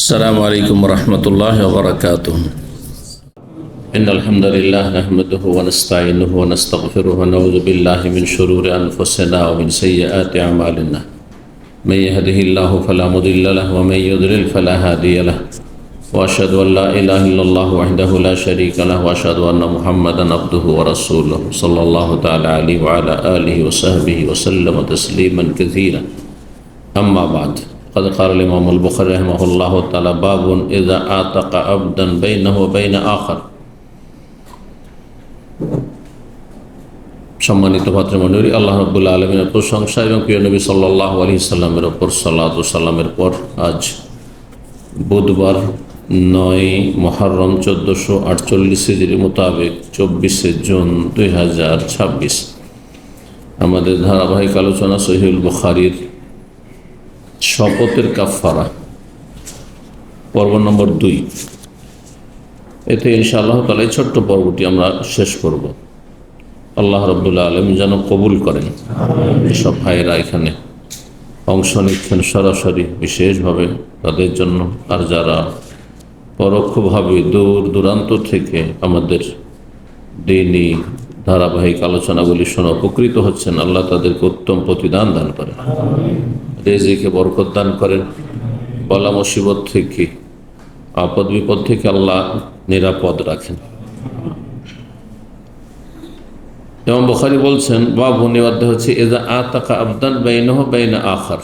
السلام عليكم ورحمة الله وبركاته. إن الحمد لله نحمده ونستعينه ونستغفره ونعوذ بالله من شرور أنفسنا ومن سيئات أعمالنا. من يهده الله فلا مضل له ومن يضلل فلا هادي له. وأشهد أن لا إله إلا الله وحده لا شريك له وأشهد أن محمدا عبده ورسوله صلى الله تعالى عليه وعلى آله وصحبه وسلم تسليما كثيرا. أما بعد قد قال الإمام البخاري رحمه الله تعالى باب إذا أعتق عبدا بينه وبين آخر. সম্মানিত ভাতৃমণ্ডলী, আল্লাহ রাব্বুল আলামিনের প্রশংসা এবং প্রিয় নবী সাল্লাল্লাহু আলাইহি সাল্লামের উপর সালাত ও সালামের পর আজ বুধবার 9 মুহররম 1448 হিজরি মোতাবেক 24 জুন 2026 আমাদের ধারাবাহিক আলোচনা সহিহুল বুখারীর শপথের কাফারা পর্ব নম্বর 2। এতে ইনশাআল্লাহ তাআলা এই ছোট্ট পর্বটি আমরা শেষ করব। আল্লাহ রাব্বুল আলামিন যেন কবুল করেন। সব ভাইয়েরা এখানে অংশ নিচ্ছেন সরাসরি বিশেষভাবে তাদের জন্য, আর যারা পরোক্ষভাবে দূর দূরান্ত থেকে আমাদের দিনই ধারাবাহিক আলোচনাগুলি শুনে উপকৃত হচ্ছেন, আল্লাহ তাদেরকে উত্তম প্রতিদান দান করেন, রিজিকে বরকত দান করেন, বলা মুসিবত থেকে আপদ বিপদ থেকে আল্লাহ নিরাপদ রাখেন। ইমাম বুখারী বলছেন বাবু নিবাদ্য হচ্ছে এজা আতাকা আবদান বাইনহু বাইনা আখার।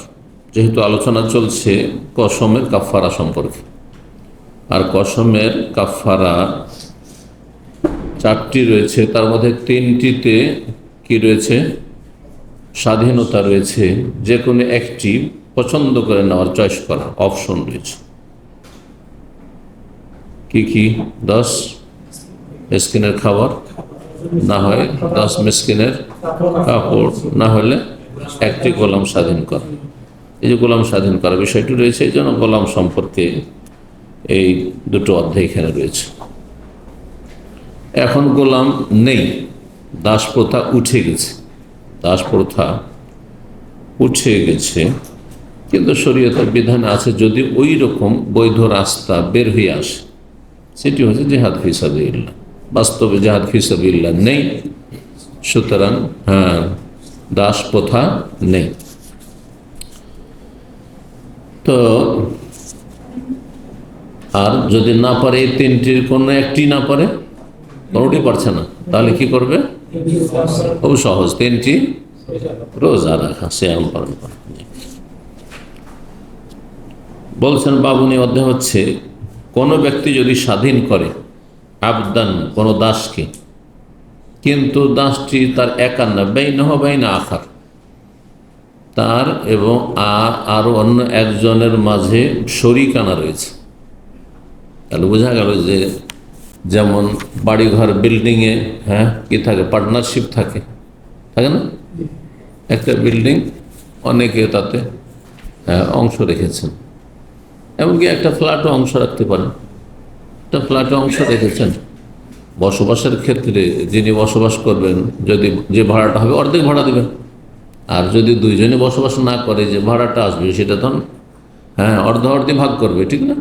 যেহেতু আলোচনা চলছে কসমের কাফারা সম্পর্কে, আর কসমের কাফারা 4টি রয়েছে, তার মধ্যে 3টিতে কি রয়েছে? স্বাধীনতা রয়েছে, যে কোনো একটি পছন্দ করে নেওয়ার চয়েস করার অপশন রয়েছে। কি কি? 10 মিসকিনের খাবার, না হয় 10 মিসকিনের কাপড়, না হলে একটি গোলাম স্বাধীন করা। এই যে গোলাম স্বাধীন করার বিষয়টি রয়েছে, এই জন্য গোলাম সম্পর্কে এই দুটো অধ্যায় এখানে রয়েছে। এখন গোলাম নেই, দাস প্রথা উঠে গেছে, দাস প্রথা উঠে গেছে, কিন্তু শরীয়তের বিধানে আছে যদি ওই রকম বৈধ রাস্তা বের হয়ে আসে, সেটি হচ্ছে জিহাদ ফি সাবিলিল্লাহ। বাস্তবে জিহাদ ফি সাবিলিল্লাহ নেই, সুতরাং দাস প্রথা নেই। তো আর যদি না পারে, এই 3টির কোনো একটি না পারে, কোনোটি পারছে না, তাহলে কি করবে? খুব সহজ, 3টি রোজা রাখা, সিয়াম পালন করা। বলছেন বাবুনি অধ্যায় হচ্ছে কোনো ব্যক্তি যদি স্বাধীন করে আবদান কোনো দাসকে, কিন্তু দাসটি তার একার না, বাইনহু বাইনা আখার, তার এবং আরো অন্য একজনের মাঝে শরিকানা রয়েছে। তাহলে বোঝা গেল যে যেমন বাড়িঘর বিল্ডিংয়ে কি থাকে? পার্টনারশিপ থাকে, থাকে না? একটা বিল্ডিং অনেকে তাতে অংশ রেখেছেন, এমনকি একটা ফ্ল্যাটও অংশ রাখতে পারেন। একটা ফ্ল্যাটে অংশ রেখেছেন, বসবাসের ক্ষেত্রে যিনি বসবাস করবেন, যদি যে ভাড়াটা হবে অর্ধেক ভাড়া দেবেন, আর যদি দুইজনে বসবাস না করে, যে ভাড়াটা আসবে সেটা তখন অর্ধে ভাগ করবে, ঠিক না?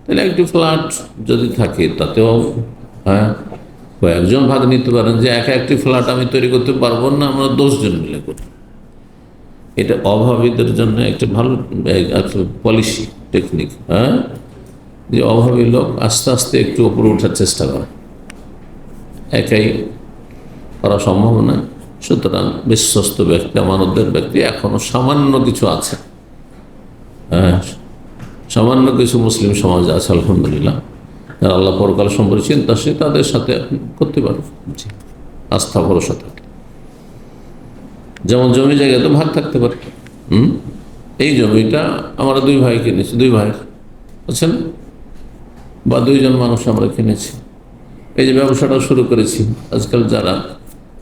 তাহলে একটি ফ্ল্যাট যদি থাকে তাতেও কয়েকজন ভাগ নিতে পারেন, যে একটি ফ্ল্যাট আমি তৈরি করতে পারবো না, আমরা 10 জন মিলে করি। এটা অভাবীদের জন্য একটা ভালো পলিসি টেকনিক, যে অভাবী লোক আস্তে আস্তে একটু উপরে ওঠার চেষ্টা করে, একাই করা সম্ভব না। সুতরাং বিশ্বস্ত ব্যক্তি, আমানতদার ব্যক্তি, এখনো সামান্য কিছু আছে, সামান্য কিছু মুসলিম সমাজ আছে আলহামদুলিল্লাহ, যারা আল্লাহ পরকাল সম্পর্কে চিন্তাশীল, তাদের সাথে করতে পারে আস্থা ভরসা থাকে। যেমন জমি জায়গায় তো ভাগ থাকতে পারে। এই জমিটা আমরা 2 ভাই কিনেছি, 2 ভাই বুঝছেন, বা 2 জন মানুষ আমরা কিনেছি। এই যে ব্যবসাটা শুরু করেছি, আজকাল যারা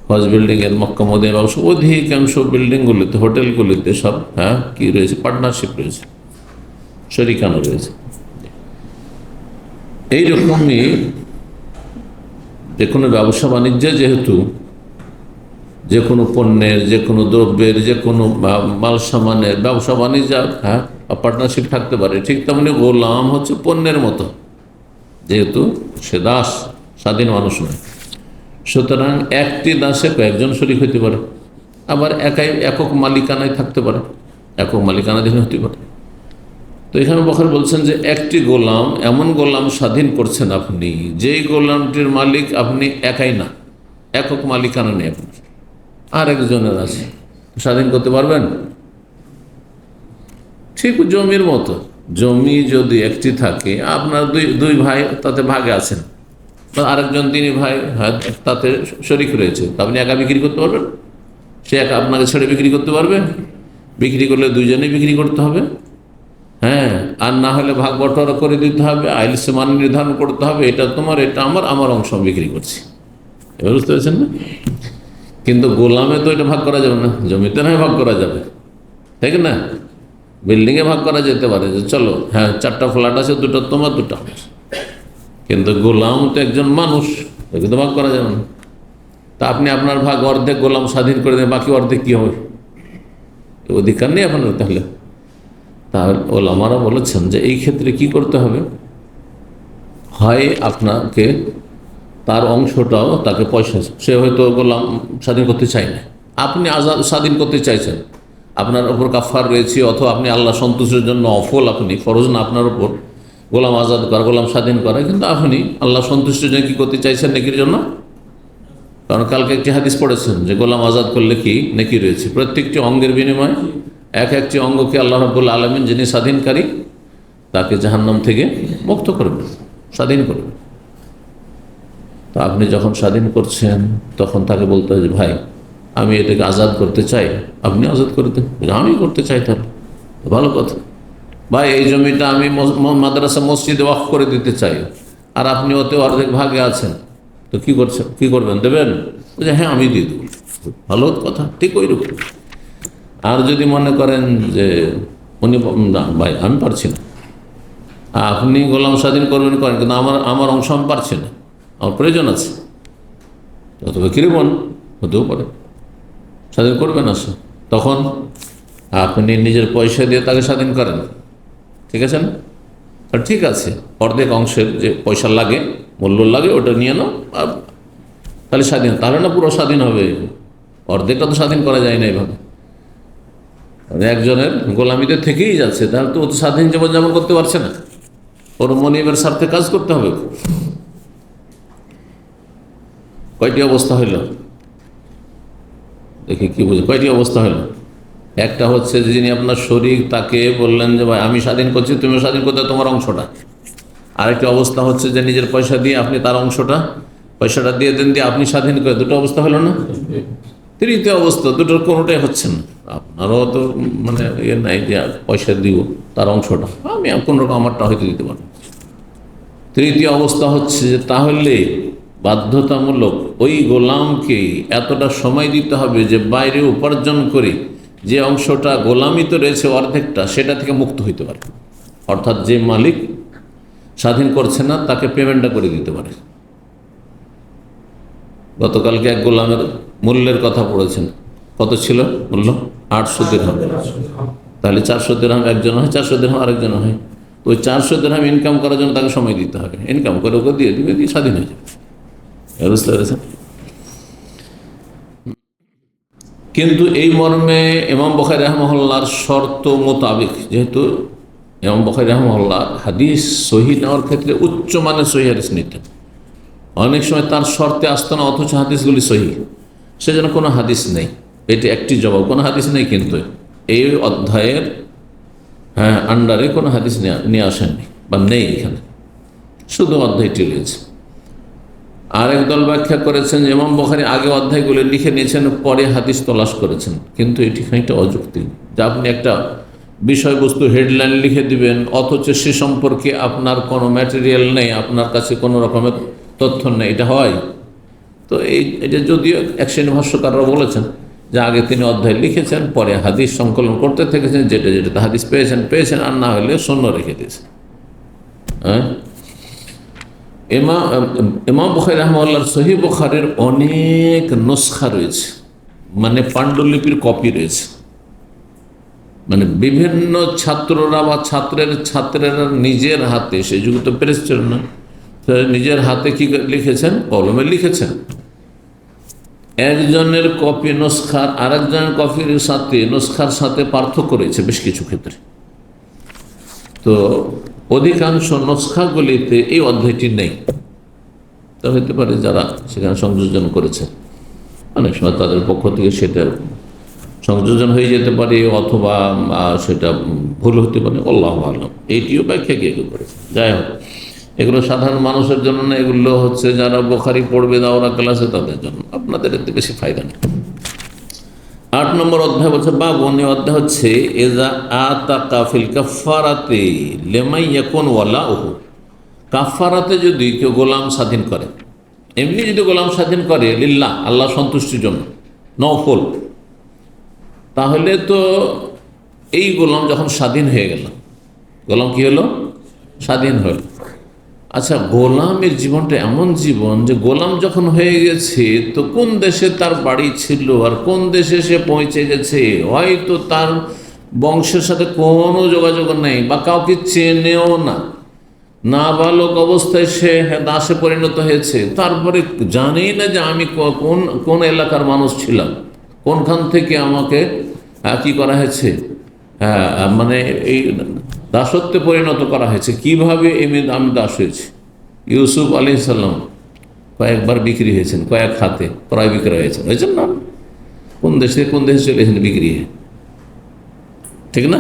হজ বিল্ডিংয়ের, মক্কা মদিনার ব্যবসা, অধিকাংশ বিল্ডিংগুলিতে, হোটেলগুলিতে সব কি রয়েছে? পার্টনারশিপ রয়েছে, শরিকানা রয়েছে। এইরকমই যে কোনো ব্যবসা বাণিজ্যে, যেহেতু যে কোনো পণ্যের, যে কোনো দ্রব্যের, যে কোনো মাল সামানের ব্যবসা বাণিজ্য পার্টনারশিপ থাকতে পারে। ঠিক তেমনি গোলাম হচ্ছে পণ্যের মতো, যেহেতু সে দাস, স্বাধীন মানুষ নয়। সুতরাং একটি দাসে কয়েকজন শরীক হতে পারে, আবার একক মালিকানায় থাকতে পারে, একক মালিকানাধীন হতে পারে। তো এখানে বখার বলছেন যে একটি গোলাম, এমন গোলাম স্বাধীন করছেন আপনি যেই গোলামটির মালিক আপনি একাই না, একক মালিকানা নেই আপনার, আর একজনের আছে, স্বাধীন করতে পারবেন? ঠিক জমির মতো, জমি যদি একটি থাকে, আপনার দুই ভাই তাতে ভাগে আছেন, আরেকজন তিনি ভাই তাতে শরিক রয়েছে, আপনি একা বিক্রি করতে পারবেন? সে একা আপনাকে ছেড়ে বিক্রি করতে পারবে? বিক্রি করলে দুইজনেই বিক্রি করতে হবে। হ্যাঁ, আর না হলে ভাগ বটরা করে দিতে হবে, আইলসে মান নির্ধারণ করতে হবে, এটা তোমার, এটা আমার, আমার অংশ বিক্রি করছি। এবার বুঝতে পেরেছেন না? কিন্তু গোলামে তো এটা ভাগ করা যাবে না, জমিতে নয় ভাগ করা যাবে, ঠিক না? বিল্ডিংয়ে ভাগ করা যেতে পারে, যে চলো হ্যাঁ 4টা ফ্ল্যাট আছে, 2টা তোমার 2টা আমার। কিন্তু গোলাম তো একজন মানুষ, ওকে তো ভাগ করা যাবে না। তা আপনি আপনার ভাগ অর্ধেক গোলাম স্বাধীন করে দেন, বাকি অর্ধেক কী হবে? অধিকার নেই আপনার তাহলে। তাহলে ওলামারা বলেছেন যে এই ক্ষেত্রে কি করতে হবে, হয় আপনাকে তার অংশটাও, তাকে পয়সা, সে হয়তো গোলাম স্বাধীন করতে চায় না, আপনি আজাদ স্বাধীন করতে চাইছেন, আপনার ওপর কাফার রয়েছে, অথবা আপনি আল্লাহ সন্তুষ্টির জন্য অফল, আপনি ফরজ না আপনার উপর গোলাম আজাদ করা, গোলাম স্বাধীন করা, কিন্তু আপনি আল্লাহ সন্তুষ্টির জন্য কী করতে চাইছেন? নেকির জন্য। কারণ কালকে একটি হাদিস পড়েছেন যে গোলাম আজাদ করলে কি নেকি রয়েছে, প্রত্যেকটি অঙ্গের বিনিময়ে একটি অঙ্গকে আল্লাহ রাব্বুল আলামিন যিনি স্বাধীনকারী তাকে জাহান্নাম থেকে মুক্ত করবেন, স্বাধীন করবেন। তো আপনি যখন স্বাধীন করছেন তখন তাকে বলতে হয় যে ভাই আমি এটাকে আজাদ করতে চাই, আপনি আজাদ করে দেন। আমি করতে চাই, তাহলে ভালো কথা। ভাই এই জমিটা আমি মাদ্রাসা মসজিদে ওয়াকফ করে দিতে চাই, আর আপনি ওতে অর্ধেক ভাগে আছেন, তো কী করছেন, কী করবেন, দেবেন? যে হ্যাঁ আমি দিয়ে দেবো, ভালো কথা, ঠিক ওই রকম। আর যদি মনে করেন যে উনি না ভাই আমি পারছি না, আপনি গোলাম স্বাধীন করবেন করেন, কিন্তু আমার অংশ আমি পারছি না, আমার প্রয়োজন আছে, অথবা কিরকম হতেও পারে, স্বাধীন করবেন আসে, তখন আপনি নিজের পয়সা দিয়ে তাকে স্বাধীন করেন, ঠিক আছে না? আর ঠিক আছে, অর্ধেক অংশের যে পয়সা লাগে, মূল্য লাগে, ওটা নিয়ে নাও, আর তাহলে স্বাধীন, তাহলে না পুরো স্বাধীন হবে, অর্ধেকটা তো স্বাধীন করা যায় না এইভাবে, একজনের গোলামিতে থেকেই যাচ্ছে, তাহলে তো স্বাধীন জীবনযাপন করতে পারছে না, ওর মনিবের স্বার্থে কাজ করতে হবে। কয়টি অবস্থা হইল দেখি, কি বুঝে, কয়টি অবস্থা হইল? একটা হচ্ছে যে যিনি আপনার শরীক, তাকে বললেন যে ভাই আমি স্বাধীন করছি, তুমি স্বাধীন করতে তোমার অংশটা। আরেকটি অবস্থা হচ্ছে যে নিজের পয়সা দিয়ে আপনি তার অংশটা, পয়সাটা দিয়ে দেন, দিয়ে আপনি স্বাধীন করে, দুটো অবস্থা হলো না? তৃতীয় অবস্থা, দুটোর কোনোটাই হচ্ছে না, আপনারও তো মানে ইয়ে নাই যে পয়সা দিব তার অংশটা, আমি কোনোরকম আমারটা হয়তো দিতে পারবো। তৃতীয় অবস্থা হচ্ছে যে তাহলে বাধ্যতামূলক ওই গোলামকে এতটা সময় দিতে হবে যে বাইরে উপার্জন করে যে অংশটা গোলামিত রয়েছে অর্ধেকটা, সেটা থেকে মুক্ত হইতে পারে, অর্থাৎ যে মালিক স্বাধীন করছে না তাকে পেমেন্টটা করে দিতে পারে। গতকালকে এক গোলামের মূল্যের কথা পড়েছেন, কত ছিল মূল্য? 800 দিরহাম। তাহলে 400 দিরহাম একজন হয়, 400 দিরহাম আরেকজন হয়, ওই 400 দিরহাম ইনকাম করার জন্য তাকে সময় দিতে হবে, ইনকাম করে ওকে দিয়ে দিবে, দিয়ে স্বাধীন হয়ে যাবে। বুঝতে পেরেছেন? কিন্তু এই মর্মে ইমাম বুখারী রাহিমাহুল্লাহর শর্ত মোতাবেক, যেহেতু ইমাম বুখারী রাহিমাহুল্লাহ হাদিস সহিহ নেওয়ার ক্ষেত্রে উচ্চ মানের সহিহ হাদিস নিতেন, অনেক সময় তার শর্তে আসতো না, অথচ হাদিসগুলি সহিহ, সেজন্য কোনো হাদিস নেই। এটি একটি জবাব, কোনো হাদিস নেই, কিন্তু এই অধ্যায়ের আন্ডারে কোনো হাদিস নিয়ে আসেননি বা নেই, এখানে শুধু অধ্যায়টি রয়েছে। আরেক দল ব্যাখ্যা করেছেন যে ইমাম বুখারী আগে অধ্যায়গুলো লিখে নিয়েছেন, পরে হাদিস তলাশ করেছেন, কিন্তু এটি খানিকটা অযৌক্তিক যে আপনি একটা বিষয়বস্তু হেডলাইন লিখে দিবেন, অথচ সে সম্পর্কে আপনার কোনো ম্যাটেরিয়াল নেই, আপনার কাছে কোনো রকমের তথ্য নেই, এটা হয়? তো এটা যদিও এক শ্রেণী ভাষ্যকাররা বলেছেন যে আগে তিনি অধ্যায় লিখেছেন, পরে হাদিস সংকলন করতে থেকেছেন, যেটা হাদিস পেয়েছেন, আর না হলে শূন্য রেখে দিয়েছেন। হ্যাঁ, ইমাম বুখারী রাহিমাহুল্লাহর সহিহ বুখারীর অনেক নুসখা রয়েছে, মানে পাণ্ডুলিপির কপি রয়েছে, মানে বিভিন্ন ছাত্ররা বা ছাত্রেরা নিজের হাতে, সেই যুগে তো প্রেস ছিল না, নিজের হাতে কি লিখেছেন, কলমে লিখেছেন। একজনের কপি নুসখার আরেকজনের কপির সাথে নুসখার সাথে পার্থক্য রয়েছে বেশ কিছু ক্ষেত্রে। তো অধিকাংশ নুসখাগুলিতে এই অধ্যায়টি নেই। তা হতে পারে যারা সেখানে সংযোজন করেছে অনেক সময় তাদের পক্ষ থেকে সেটার সংযোজন হয়ে যেতে পারে, অথবা সেটা ভুল হতে পারে, আল্লাহু আ'লাম। এইটিও ব্যাখ্যা কে করেছে। যাই হোক, এগুলো সাধারণ মানুষের জন্য না, এগুলো হচ্ছে যারা বুখারী পড়বে দাওরা ক্লাসে তাদের জন্য। আপনাদের এতে বেশি ফায়দা নেই। 8 নম্বর অধ্যায় বলছে বাবুনি অধ্যায় হচ্ছে এজা আতাকা ফিল কাফারাতে লিমান ইয়াকুন ওয়ালাউহু। কাফারাতে যদি কেউ গোলাম স্বাধীন করে, এমনি যদি গোলাম স্বাধীন করে লিল্লাহ, আল্লাহ সন্তুষ্টির জন্য, নফল, তাহলে তো এই গোলাম যখন স্বাধীন হয়ে গেল, গোলাম কি হলো, স্বাধীন হল। আচ্ছা, গোলামের জীবনটা এমন জীবন যে গোলাম যখন হয়ে গেছে তো কোন দেশে তার বাড়ি ছিল আর কোন দেশে সে পৌঁছে গেছে, হয়তো তার বংশের সাথে কোনো যোগাযোগ নেই বা কাউকে চেনেও না, নাবালক অবস্থায় সে দাসে পরিণত হয়েছে, তারপরে জানেই না যে আমি কোন কোন এলাকার মানুষ ছিলাম, কোনখান থেকে আমাকে কি করা হয়েছে, মানে এই দাসত্বে পরিণত করা হয়েছে, কিভাবে আমি দাস হয়েছি। ইউসুফ আলাইহিস সালাম কয়েকবার বিক্রি হয়েছেন, কয়েক হাতে ক্রয় বিক্রয় হয়েছেন, হয়েছেন না? কোন দেশে চলে এসেছেন বিক্রি হয়ে, ঠিক না?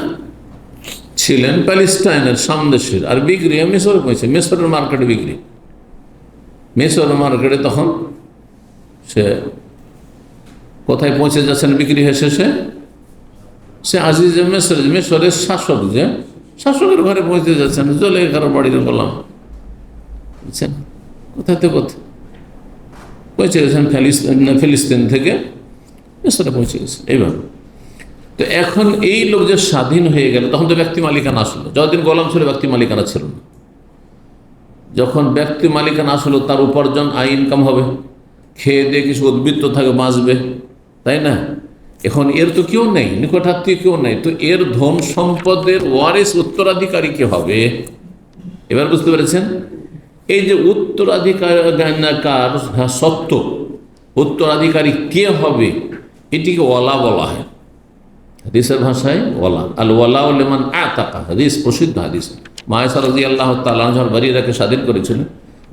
ছিলেন প্যালেস্টাইনের সামদেশের, আর বিক্রি মিশরে পৌঁছে, মিশরের মার্কেটে বিক্রি, মিশরের মার্কেটে তখন সে কোথায় পৌঁছে যাচ্ছেন বিক্রি হয়ে শেষে? সে আজিজ মিশরের শাসক, যে শাসকের ঘরে পৌঁছে যাচ্ছেন, জুলেখার বাড়ির গোলাম, বুঝছেন? কোথায় পৌঁছে গেছেন, ফিলিস্তিন থেকে মিশরে পৌঁছে গেছেন এইভাবে। তো এখন এই লোক যে স্বাধীন হয়ে গেল, তখন তো ব্যক্তি মালিকানা আসলো। যতদিন গোলাম ছিল ব্যক্তি মালিকানা ছিল না। যখন ব্যক্তি মালিকানা আসলো, তার উপার্জন ইনকাম হবে, খেয়ে দিয়ে কিছু উদ্বৃত্ত থাকে, বাঁচবে, তাই না? এখন এর তো কেউ নেই, নিকটাত্মীয় কেউ নেই, তো এর ধন সম্পদের ওয়ারিস উত্তরাধিকারী কে হবে? এবার বুঝতে পেরেছেন? এই যে উত্তরাধিকার সত্ত্ব, উত্তরাধিকারী কে হবে, এটিকে ওয়ালা বলা হয় হাদিসের ভাষায়, ওয়ালা। আল ওয়ালা লিমান আতাকা, হাদিস, প্রসিদ্ধ হাদিস। মা আয়েশা রাদিয়াল্লাহু তাআলা আনহা বারিরাকে স্বাধীন করেছিলেন,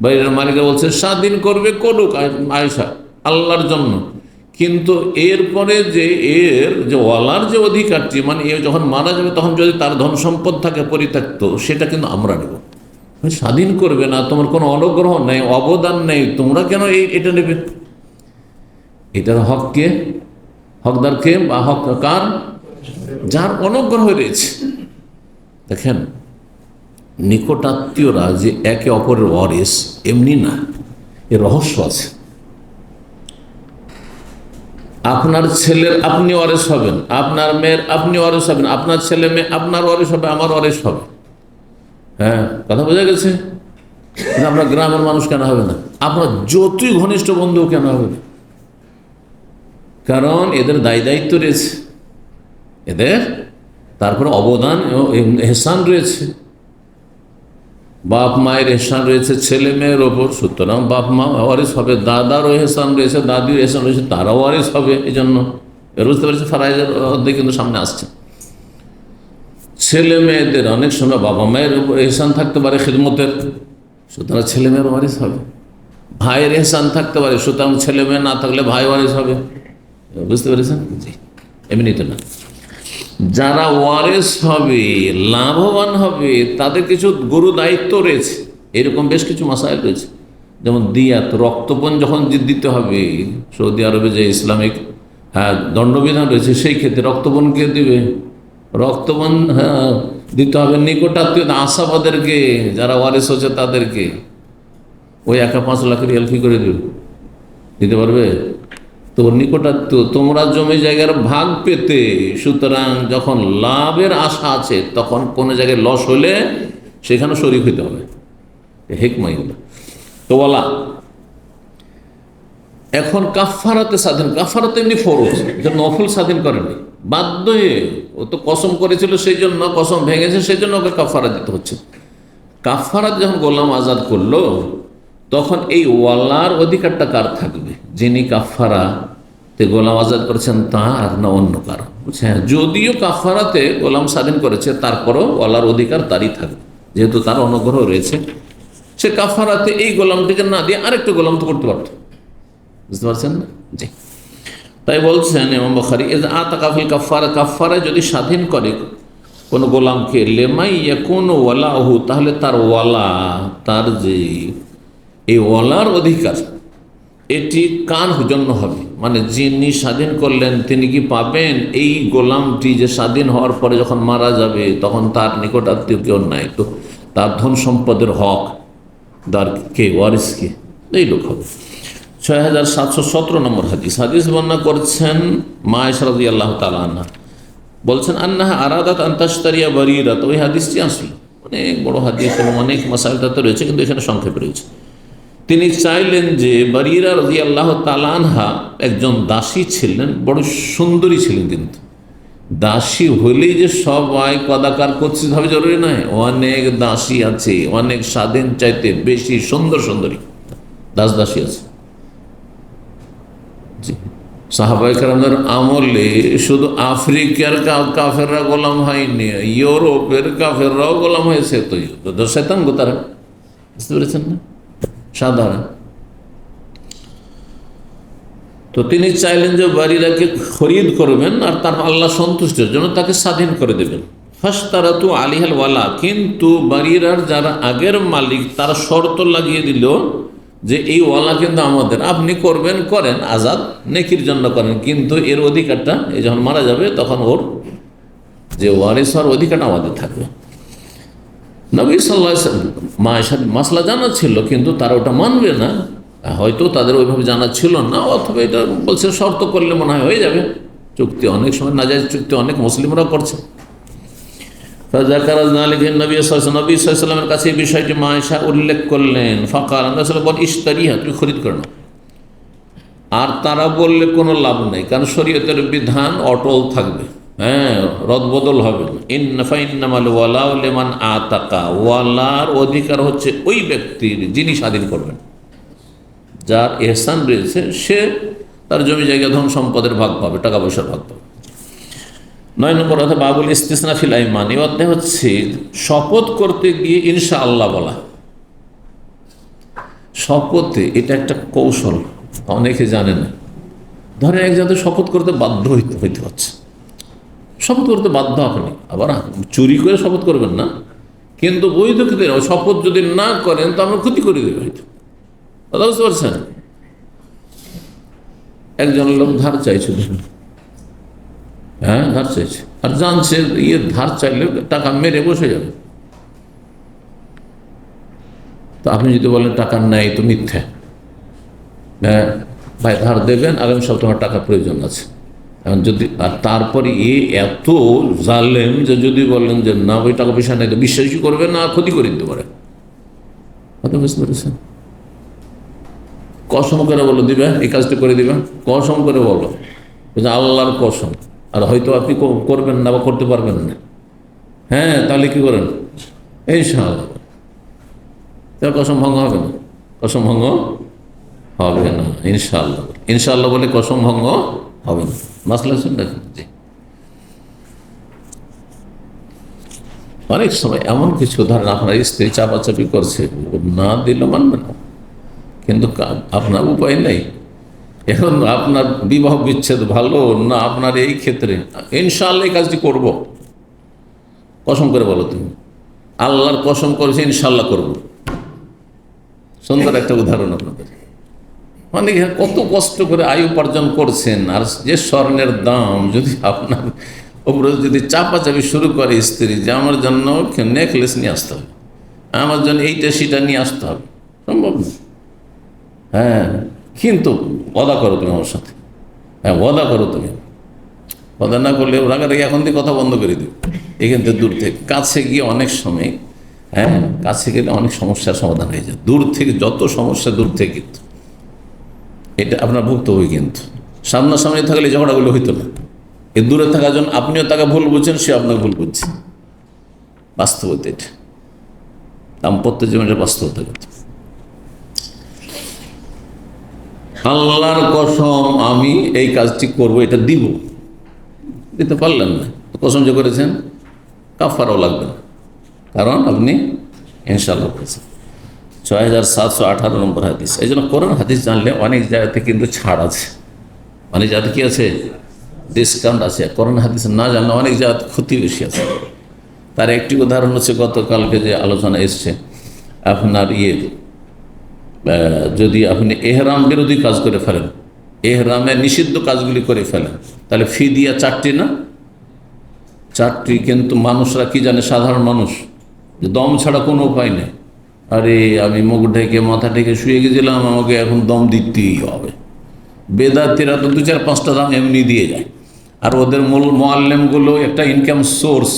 বারিরার মালিকরা বলছে স্বাধীন করবে করুক আয়েশা আল্লাহর জন্য, কিন্তু এরপরে যে এর যে ওয়ালার যে অধিকারটি, মানে এ যখন মারা যাবে তখন যদি তার ধন সম্পদ থাকে পরিত্যক্ত, সেটা কিন্তু আমরা নেব। স্বাধীন করবে না, তোমার কোনো অনুগ্রহ নেই, অবদান নেই, তোমরা কেন এটা নেবে? এটার হককে, হকদারকে বা হক কার? যার অনুগ্রহ রয়েছে। দেখেন, নিকটাত্মীয়রা যে একে অপরের ওয়ারিস এমনি না, এর রহস্য আছে। আপনার ছেলের আপনি ওয়ারিস হবেন, আপনার মেয়ের আপনি ওয়ারিস হবেন, আপনার ছেলে মেয়ে আপনার ওয়ারিস হবে, আমার ওয়ারিস হবে। হ্যাঁ, কথা বোঝা গেছে? আপনার গ্রামের মানুষ কেন হবে না? আপনার যতই ঘনিষ্ঠ বন্ধু কেন হবে না? কারণ এদের দায় দায়িত্ব রয়েছে, এদের তারপরে অবদান ও এহসান রয়েছে, বাপ মায়ের এহসান রয়েছে ছেলে মেয়ের ওপর, সুতরাং বাপ মা ওয়ারিস হবে, দাদারও এহসান রয়েছে, দাদির এহসান রয়েছে, তারাও ওয়ারিস হবে। এই জন্য বুঝতে পারছে, ফারাইজের অধ্যায় কিন্তু সামনে আসছে। ছেলে মেয়েদের অনেক সময় বাবা মায়ের উপর এহসান থাকতে পারে খিদমতের, সুতরাং ছেলে মেয়ের ওয়ারিস হবে। ভাইয়ের এহসান থাকতে পারে, সুতরাং ছেলে মেয়ে না থাকলে ভাই ওয়ারিস হবে। বুঝতে পেরেছেন? জি, এমনি তো না। যারা ওয়ারিস হবে, লাভবান হবে, তাদের কিছু গুরু দায়িত্ব রয়েছে। এরকম বেশ কিছু মাসাইল রয়েছে, যেমন দিয়াত, রক্তপণ যখন দিতে হবে, সৌদি আরবে যে ইসলামিক দণ্ডবিধান রয়েছে, সেই ক্ষেত্রে রক্তপণ কে দিবে? রক্তপণ দিতে হবে নিকটাত্মীয় আসাবাদেরকে, যারা ওয়ারিস হচ্ছে তাদেরকে। ওই 5 লাখ রিয়াল কি করে দিতে পারবে? তো নিকটাত্মীয়, তোমরা জমি জায়গার ভাগ পেতে, সুতরাং যখন লাভের আশা আছে তখন কোনো জায়গায় লস হলে সেখানে শরীক হইতে হবে। হেকমাই হলো তো বলা। এখন কাফারাতে স্বাধীন, কাফারাতে এমনি ফরজ, এটা নফল স্বাধীন করেনি। বাধ্য হয়ে, ও তো কসম করেছিল সেই জন্য, কসম ভেঙেছে সেই জন্য ওকে কাফারা দিতে হচ্ছে। কাফারাত যখন গোলাম আজাদ করলো তখন এই ওয়ালার অধিকারটা কার থাকবে? যিনি কাফারাতে গোলাম আজাদ করেছেন তার, না অন্য কারো? বুঝছেন, যদিও কাফারাতে গোলাম স্বাধীন করেছে তারপরও ওয়ালার অধিকার তারই থাকবে, যেহেতু তার অনুগ্রহ রয়েছে। সে কাফারাতে এই গোলামটিকে না দিয়ে আরেকটা গোলাম তো করতে পারত, বুঝতে পারছেন না? জি, তাই বলছেন ইমাম বুখারী, আতাকাফিল কাফারা, কাফারা যদি স্বাধীন করে কোনো গোলামকে, লেমাই ইয়াকুন ওয়ালাহু, তাহলে তার ওয়ালা, তার যে এই ওয়ালার অধিকার, এটি কার জন্য হবে? মানে যিনি স্বাধীন করলেন তিনি কি পাবেন? এই গোলামটি যে স্বাধীন হওয়ার পরে যখন মারা যাবে তখন তার নিকট আত্মীয় কেউ নাই, তো তার ধন সম্পদের হক দার কে, ওয়ারিস কে? এই লোক হবে। 6717 নম্বর হাদিস, হাদিস বর্ণনা করছেন মা আয়েশা রাদিয়াল্লাহু তাআলা আনহা, বলছেন আন্নাহা আরাদাত আন তাশতারিয়া বারিরাত। ওই হাদিসটি আসলো, অনেক বড় হাদিস এবং অনেক মাসাইল তাতে রয়েছে, কিন্তু এখানে সংক্ষেপে রয়েছে। তিনি চাইলেন যে বারিরা রাদিয়াল্লাহু তাআলা আনহা একজন দাসী ছিলেন, বড় সুন্দরী ছিলেন, কিন্তু দাসী হলেই যে সবাই কদাকার করছে ভাবে জরুরি নয়। অনেক দাসী আছে, অনেক স্বাধীন চাইতে বেশি সুন্দর সুন্দরী দাসী আছে। সাহাবায়ে কেরামদের আমলে শুধু আফ্রিকার কাফেররা গোলাম হয়নি, ইউরোপের কাফেররাও গোলাম হয়েছে। তো শয়তান গো তারা, বুঝতে পেরেছেন না? সাধারণ। তো তিনি চাইলেন যে বারিরাকে খরিদ করবেন আর তার আল্লাহ সন্তুষ্টের জন্য তাকে স্বাধীন করে দেবেন। ফাশতারাতু আলিহাল ওয়ালা, কিন্তু বারিরার যারা আগের মালিক তারা শর্ত লাগিয়ে দিল যে এই ওয়ালা কিন্তু আমাদের, আপনি করবেন করেন, আজাদ নেকির জন্য করেন, কিন্তু এর অধিকারটা এই যখন মারা যাবে তখন ওর যে ওয়ারিস হওয়ার অধিকারটা আমাদের থাকবে। নবী সাল্লাল্লাহু আলাইহি ওয়াসাল্লাম মায়ের মাসলা জানা ছিল, কিন্তু তারা ওটা মানবে না, হয়তো তাদের ওইভাবে জানা ছিল না, অথবা এটা বলছে শর্ত করলে মনে হয় হয়ে যাবে। চুক্তি অনেক সময় নাজায়েজ চুক্তি অনেক মুসলিমরা করছে। নবী সাল্লাল্লাহু আলাইহি ওয়াসাল্লামের কাছে এই বিষয়টি মা আয়েশা উল্লেখ করলেন। ফাকাল, বল ইশতারিহা, তুমি খরিদ করো না। আর তারা বললে কোনো লাভ নেই, কারণ শরীয়তের বিধান অটল থাকবে, হ্যাঁ, রদবদল হবে না। ইন্নামাল ওয়ালাউ লিমান আতাকা, ওয়ালার অধিকার হচ্ছে ওই ব্যক্তির যিনি স্বাধীন করবেন, যার ইহসান রয়েছে, সে তার জমি জায়গা ধন সম্পদের ভাগ পাবে, টাকা পয়সার ভাগ পাবে। 9 নম্বর অর্থাৎ বাবুল ইস্তিসনা ফিল আইমান, এই অধ্যায় হচ্ছে শপথ করতে গিয়ে ইনশাআল্লাহ বলা। শপথে এটা একটা কৌশল, অনেকে জানে না। ধরেন এক জায়গায় শপথ করতে বাধ্য হইতে হচ্ছে, শপথ করতে বাধ্য আপনি, আবার চুরি করে শপথ করবেন না, কিন্তু বৈধ ক্ষেত্রে শপথ যদি না করেন তো আমরা ক্ষতি করে দেবে হয়তো, কথা বুঝতে পারছেন? একজন লোক ধার চাইছে, হ্যাঁ ধার চাইছে, আর জানছে ধার চাইলে টাকা মেরে বসে যাবে। তো আপনি যদি বলেন টাকা নেই তো মিথ্যা, হ্যাঁ ভাই ধার দেবেন, আগামী সপ্তাহে টাকা প্রয়োজন আছে। এখন যদি, আর তারপরে এত জালেম যে যদি বলেন যে না ওই টাকা পয়সা নেই, তো বিশ্বাসই করবে না, ক্ষতি করে দিতে পারে। কথা বুঝতে পেরেছেন? কসম করে বলো দিবে, এই কাজটা করে দিবে, কসম করে বলো, আল্লাহর কসম, আর হয়তো আপনি করবেন না বা করতে পারবেন না, হ্যাঁ তাহলে কি করেন? ইনশাআল্লাহ, তার কসম ভঙ্গ হবে না, কসম ভঙ্গ হবে না, ইনশাআল্লাহ। ইনশাআল্লাহ বলে কসম ভঙ্গ হবে না। মাসলা শুনতে জি, অনেক সময় এমন কিছু, ধরেন আপনার স্ত্রী চাপাচাপি করছে, না দিলে মানবে না, কিন্তু আপনার উপায় নেই। এখন আপনার বিবাহ বিচ্ছেদ ভালো না আপনার এই ক্ষেত্রে, ইনশাআল্লাহ এই কাজটি করব, কসম করে বলো তুমি, আল্লাহর কসম করেছে ইনশাআল্লাহ করব। সুন্দর একটা উদাহরণ আপনাদের। মানে কত কষ্ট করে আয় উপার্জন করছেন, আর যে স্বর্ণের দাম যদি আপনার উপরে যদি চাপাচাপি শুরু করে স্ত্রী, যে আমার জন্য নেকলেস নিয়ে আসতে হবে, আমার জন্য এইটা সেটা নিয়ে আসতে হবে, সম্ভব না। হ্যাঁ, কিন্তু ওয়াদা করো তুমি আমার সাথে, হ্যাঁ ওয়াদা করো তুমি, ওয়াদা না করলে রাগারাগি এখন থেকে কথা বন্ধ করে দিও। এখান থেকে দূর থেকে কাছে গিয়ে অনেক সময়, হ্যাঁ কাছে গেলে অনেক সমস্যার সমাধান হয়ে যায়। দূর থেকে যত সমস্যা দূর থেকে, কিন্তু এটা আপনার ভুক্তভোগী, কিন্তু সামনাসামনি থাকলে ঝগড়াগুলো হইতো না। এ দূরে থাকার জন্য আপনিও তাকে ভুল বুঝছেন, সে আপনাকে ভুল বুঝছে। বাস্তবতা এটা, দাম্পত্য জীবনের বাস্তবতা। আল্লাহর কসম আমি এই কাজটি করব, এটা দিব, দিতে পারলেন না, কসম যে করেছেন কাফারাও লাগবে না, কারণ আপনি ইনশাআল্লাহ করেছেন। 6718 নম্বর হাদিস। এই জন্য কোরআন হাদিস জানলে অনেক জায়গাতে কিন্তু ছাড় আছে, অনেক জায়গাতে কি আছে, ডিসকাউন্ট আছে। কোরআন হাদিস না জানলে অনেক জায়গাতে ক্ষতি বেশি আছে। তার একটি উদাহরণ হচ্ছে গতকালকে যে আলোচনা এসছে, আপনার যদি আপনি এহরাম বিরোধী কাজ করে ফেলেন, এহরামে নিষিদ্ধ কাজগুলি করে ফেলেন, তাহলে ফিদিয়া 4টি না, 4টি। কিন্তু মানুষরা কি জানে, সাধারণ মানুষ, যে দম ছাড়া কোনো উপায় নেই। আরে আমি মুখ ঢেকে মাথা ঢেকে শুয়ে গেছিলাম, আমাকে এখন দম দিতেই হবে। বেদাতিরা তো 2-4-5টা দাম এমনি দিয়ে যায়। আর ওদের মূল মোয়াল্লেমগুলো একটা ইনকাম সোর্স,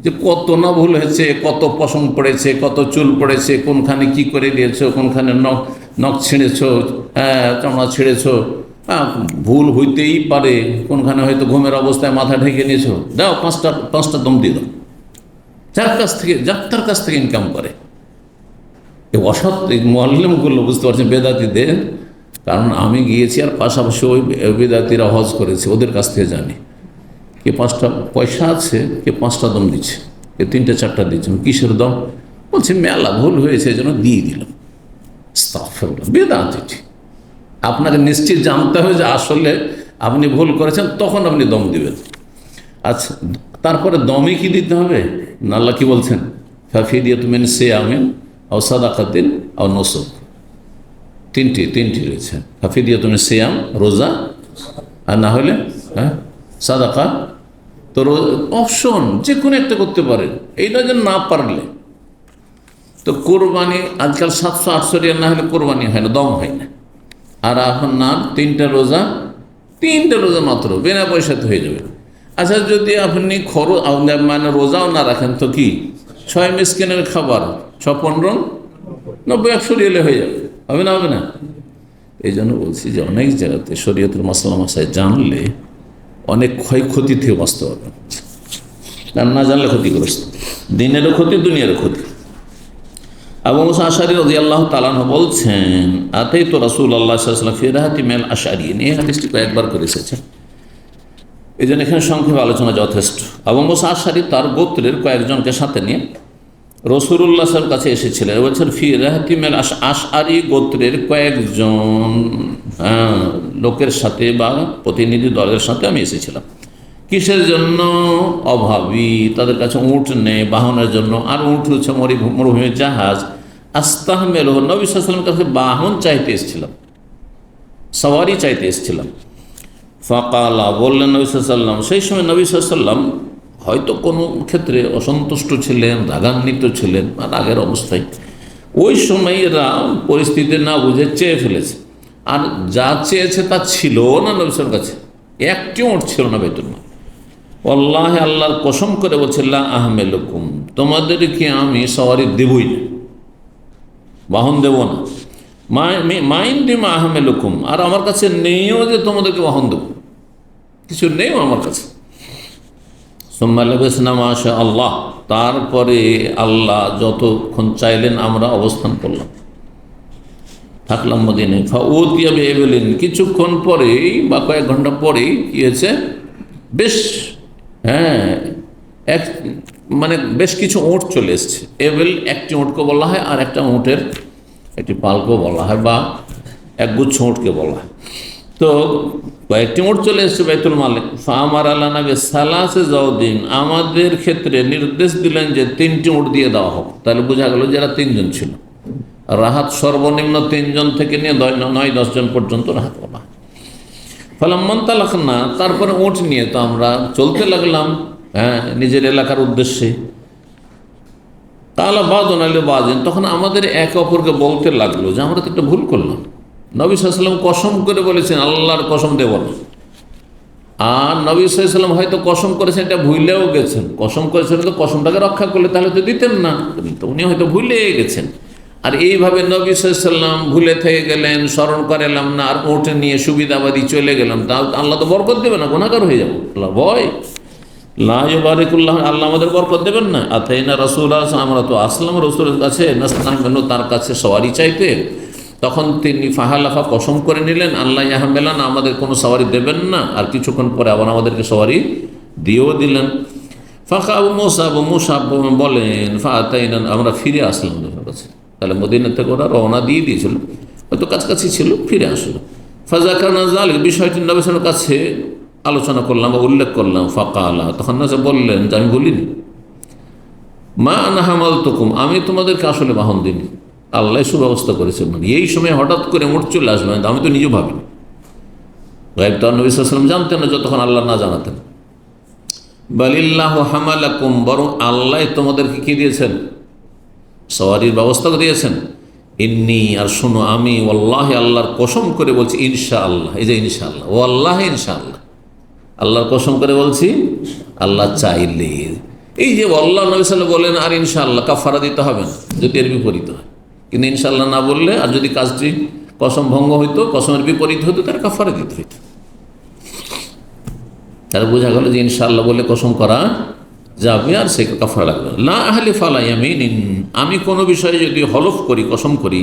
যে কত না ভুল হয়েছে, কত পশম পড়েছে, কত চুল পড়েছে, কোনখানে কি করে দিয়েছো, কোনখানে নখ ছিঁড়েছো, চামড়া ছিঁড়েছো, ভুল হইতেই পারে, কোনখানে হয়তো ঘুমের অবস্থায় মাথা ঢেকে নিয়েছো, দাও 5টা দম দিয়ে দাও। যার কাছ থেকে ইনকাম করে এই অসৎ মোয়াল্লেমগুলো, বুঝতে পারছেন, বেদাতিদের। কারণ আমি গিয়েছি আর পাশাপাশি ওই বেদাতিরা হজ করেছে, ওদের কাছ থেকে জানি কে 5টা পয়সা আছে, কে 5টা দম দিচ্ছে, কে 3-4টা দিচ্ছে। কিসের দম? বলছে মেলা ভুল হয়েছে, এই জন্য দিয়ে দিলাম। বেদাত এটি। আপনাকে নিশ্চিত জানতে হবে যে আসলে আপনি ভুল করেছেন, তখন আপনি দম দিবেন। আচ্ছা, তারপরে দমে কি দিতে হবে? আল্লাহ কি বলছেন? ফাফিদিয়াতুম মিন সিয়ামিন আও সাদাকাতিন আও নুসুক। তিনটি রয়েছে। ফাফিদিয়াতুম মিন সিয়াম, রোজা, আর না হলে সাদাকা। তো অপশন যে কোনো একটা করতে পারেন, এইটা যে না পারলে তো কোরবানি আজকাল 700-800 রিয়াল না হলে কোরবানি হয় না, দম হয় না। আর এখন না 3টা রোজা মাত্র বিনা পয়সাতে হয়ে যাবে। আচ্ছা, যদি আপনি মানে রোজাও না রাখেন তো কি 6 মিসকিনের খাবার 6-15-90-100 রিয়ালে হয়ে যাবে, হবে না? এই জন্য বলছি যে অনেক জায়গাতে শরীয়তের মাসলা মাসায় জানলে অনেক ক্ষয়ক্ষতি থেকে বাঁচতে পারবে, আর না জানলে ক্ষতিগ্রস্ত, দিনেরও ক্ষতি, দুনিয়ারও ক্ষতি। আবু মুসা আশআরী রাদিয়াল্লাহু তাআলা আনহু বলছেন, আতাইতু রাসূলুল্লাহ সাল্লাল্লাহু আলাইহি ওয়াসাল্লাম ফি রাহাতি মিনাল আশআরিয়িন। এই হাদিসটি কয়েকবার করে এসেছে, এই জন্য এখানে সংক্ষেপে আলোচনা যথেষ্ট। আবু মুসা আশআরী তার গোত্রের কয়েকজনকে সাথে নিয়ে রাসূলুল্লাহ সাল্লাল্লাহু আলাইহি ওয়াসাল্লামের কাছে এসেছিলেন। বলছেন ফি রাহাতি মিনাল আশআরী গোত্রের কয়েকজন লোকের সাথে বা প্রতিনিধি দলের সাথে আমি এসেছিলাম। কিসের জন্য? অভাবী, তাদের কাছে উট নেই বাহনের জন্য, আর উট হচ্ছে মরুভূমির জাহাজ। আস্তাহমেল, নবী সাল্লাল্লাহু আলাইহি ওয়াসাল্লামের কাছে বাহন চাইতে এসেছিলাম, সওয়ারি চাইতে এসেছিলাম। ফাকালা, বললেন নবী সাল্লাল্লাহু আলাইহি ওয়াসাল্লাম। সেই সময় নবী সাল্লাল্লাহু আলাইহি ওয়াসাল্লাম হয়তো কোনো ক্ষেত্রে অসন্তুষ্ট ছিলেন, রাগান্বিত ছিলেন, আর আগের অবস্থায় ওই সময় এরা পরিস্থিতি না বুঝে চেয়ে ফেলেছে। আর যা চেয়েছে তা ছিল না নবী সাল্লাল্লাহু আলাইহি ওয়াসাল্লামের কাছে, একটি উট ছিল না বাইতুল মাল। আল্লাহ, আল্লাহর কসম করে বলছে, লা আহমেলুকুম, তোমাদেরকে আমি সওয়ারি দেবই না, বাহন দেব না। মাইন্ডিমা আহমেলুকুম, আর আমার কাছে নেইও যে তোমাদেরকে বাহন দেব, কিছু নেই আমার কাছে। মাশা আল্লাহ, তারপরে আল্লাহ যতক্ষণ চাইলেন আমরা অবস্থান করলাম, থাকলাম মদিনায়। ফাউতিয়া বিএবিলিন, কিছুক্ষণ পরেই বা কয়েক ঘন্টা পরেই কি হয়েছে, বেশ বেশ কিছু উট চলে এসছে। এবেল একটি উটকে বলা হয়, আর একটা উটের একটি পালকেও বলা হয়, বা একগুচ্ছ উটকে বলা হয়। তো কয়েকটি উট চলে এসছে বাইতুল মালে। ফামার আল্লাহ নবী সালাসে জাওদিন, আমাদের ক্ষেত্রে নির্দেশ দিলেন যে 3টি উট দিয়ে দেওয়া হোক। তাহলে বোঝা গেল যারা 3 জন ছিল, রাহাত সর্বনিম্ন 3 জন থেকে নিয়ে 9-10 জন পর্যন্ত রাহাত বলা। ফালাম্মান তালাকনা, তারপরে উট নিয়ে তো আমরা চলতে লাগলাম নিজের এলাকার উদ্দেশ্যে। তাহলে বাদন আলে বাদিন, তখন আমাদের একে অপরকে বলতে লাগলো যে আমরা তো একটা ভুল করলাম। নবী সাল্লাল্লাহু আলাইহি ওয়াসাল্লাম কসম করে বলেছেন আল্লাহর কসম দেব না, আর নবী সাল্লাল্লাহু আলাইহি ওয়াসাল্লাম হয়তো কসম করেছেন, এটা ভুলেও গেছেন। কসম করেছেন তো কসমটাকে রক্ষা করলে তাহলে তো দিতেন না, তো উনি হয়তো ভুলে গেছেন। আর এইভাবে নবী সাল্লাল্লাহু আলাইহি ওয়াসাল্লাম ভুলে থেকে গেলেন, স্মরণ করে এলাম না, আর উঠে নিয়ে সুবিধাবাদী চলে গেলাম, তা আল্লাহ তো বরকত দেবে না, গুনাহগার হয়ে যাবো। আল্লাহ ভয়, লা ইউবারিকুল্লাহ, আল্লাহ আমাদের বরকত দেবেন না। আতাইনা রাসূলুল্লাহ, আমরা তো আসলাম রাসূলের কাছে, নাস্তাইনু, তার কাছে সওয়ারি চাইতে। তখন তিনি ফাহালাফা, কসম করে নিলেন, আল্লাহ ইয়াহমেলানা, আমাদের কোনো সওয়ারি দেবেন না। আর কিছুক্ষণ পরে আবার আমাদেরকে সওয়ারি দিয়েও দিলেন। ফাঁকা আবু মুসা বলেন, ফাতাইনা, আমরা ফিরে আসলাম নবীর কাছে। তাহলে মদিনা থেকে ওরা রওনা দিয়ে দিয়েছিল, হয়তো কাছাকাছি ছিল, ফিরে আসলো। ফাজাকারনা যালিক, বিষয়টি নবী সাল্লাল্লাহু আলাইহি ওয়াসাল্লামের কাছে আলোচনা করলাম বা উল্লেখ করলাম। ফাকালা, তখন নবী বললেন যে আমি বলিনি, মা আনা হামালতুকুম, আমি তোমাদেরকে আসলে বাহন দিইনি, আল্লাহ সুব্যবস্থা করেছে। মানে এই সময় হঠাৎ করে মোট চলে আসবেন, আমি তো নিজেও ভাবিনি। গায়েব তো নবী সাল্লাল্লাহু আলাইহি ওয়াসাল্লাম জানতেন না যতক্ষণ আল্লাহ না জানাতেন। বালিল্লাহু হামালাকুম, বরং আল্লাহ তোমাদেরকে কি দিয়েছেন, সওয়ারির ব্যবস্থা দিয়েছেন। ইন্নি, আর শোনো, আমি ওয়াল্লাহি, আল্লাহর কসম করে বলছি, ইনশাআল্লাহ, এই যে ইনশাআল্লাহ, ওয়াল্লাহি ইনশাআল্লাহ, আল্লাহর কসম করে বলছি, আল্লাহ চাইলে। এই যে আল্লাহ, নবী সাল্লাল্লাহু আলাইহি ওয়াসাল্লাম বলেন আর ইনশাআল্লাহ, কাফারা দিতে হবে না যদি এর বিপরীত হয়। কিন্তু ইনশাআল্লাহ না বললে, আর যদি কাজটি কসম ভঙ্গ হইতো, কসমের বিপরীত হতো, তার কাফারা দিতে হইতো। তাহলে বোঝা গেল যে ইনশাআল্লাহ বলে কসম করা যাবে, আর সে কাফারা লাগবে না। লা আহলিফা আলা ইয়ামিনিন, আমি কোনো বিষয়ে যদি হলফ করি, কসম করি,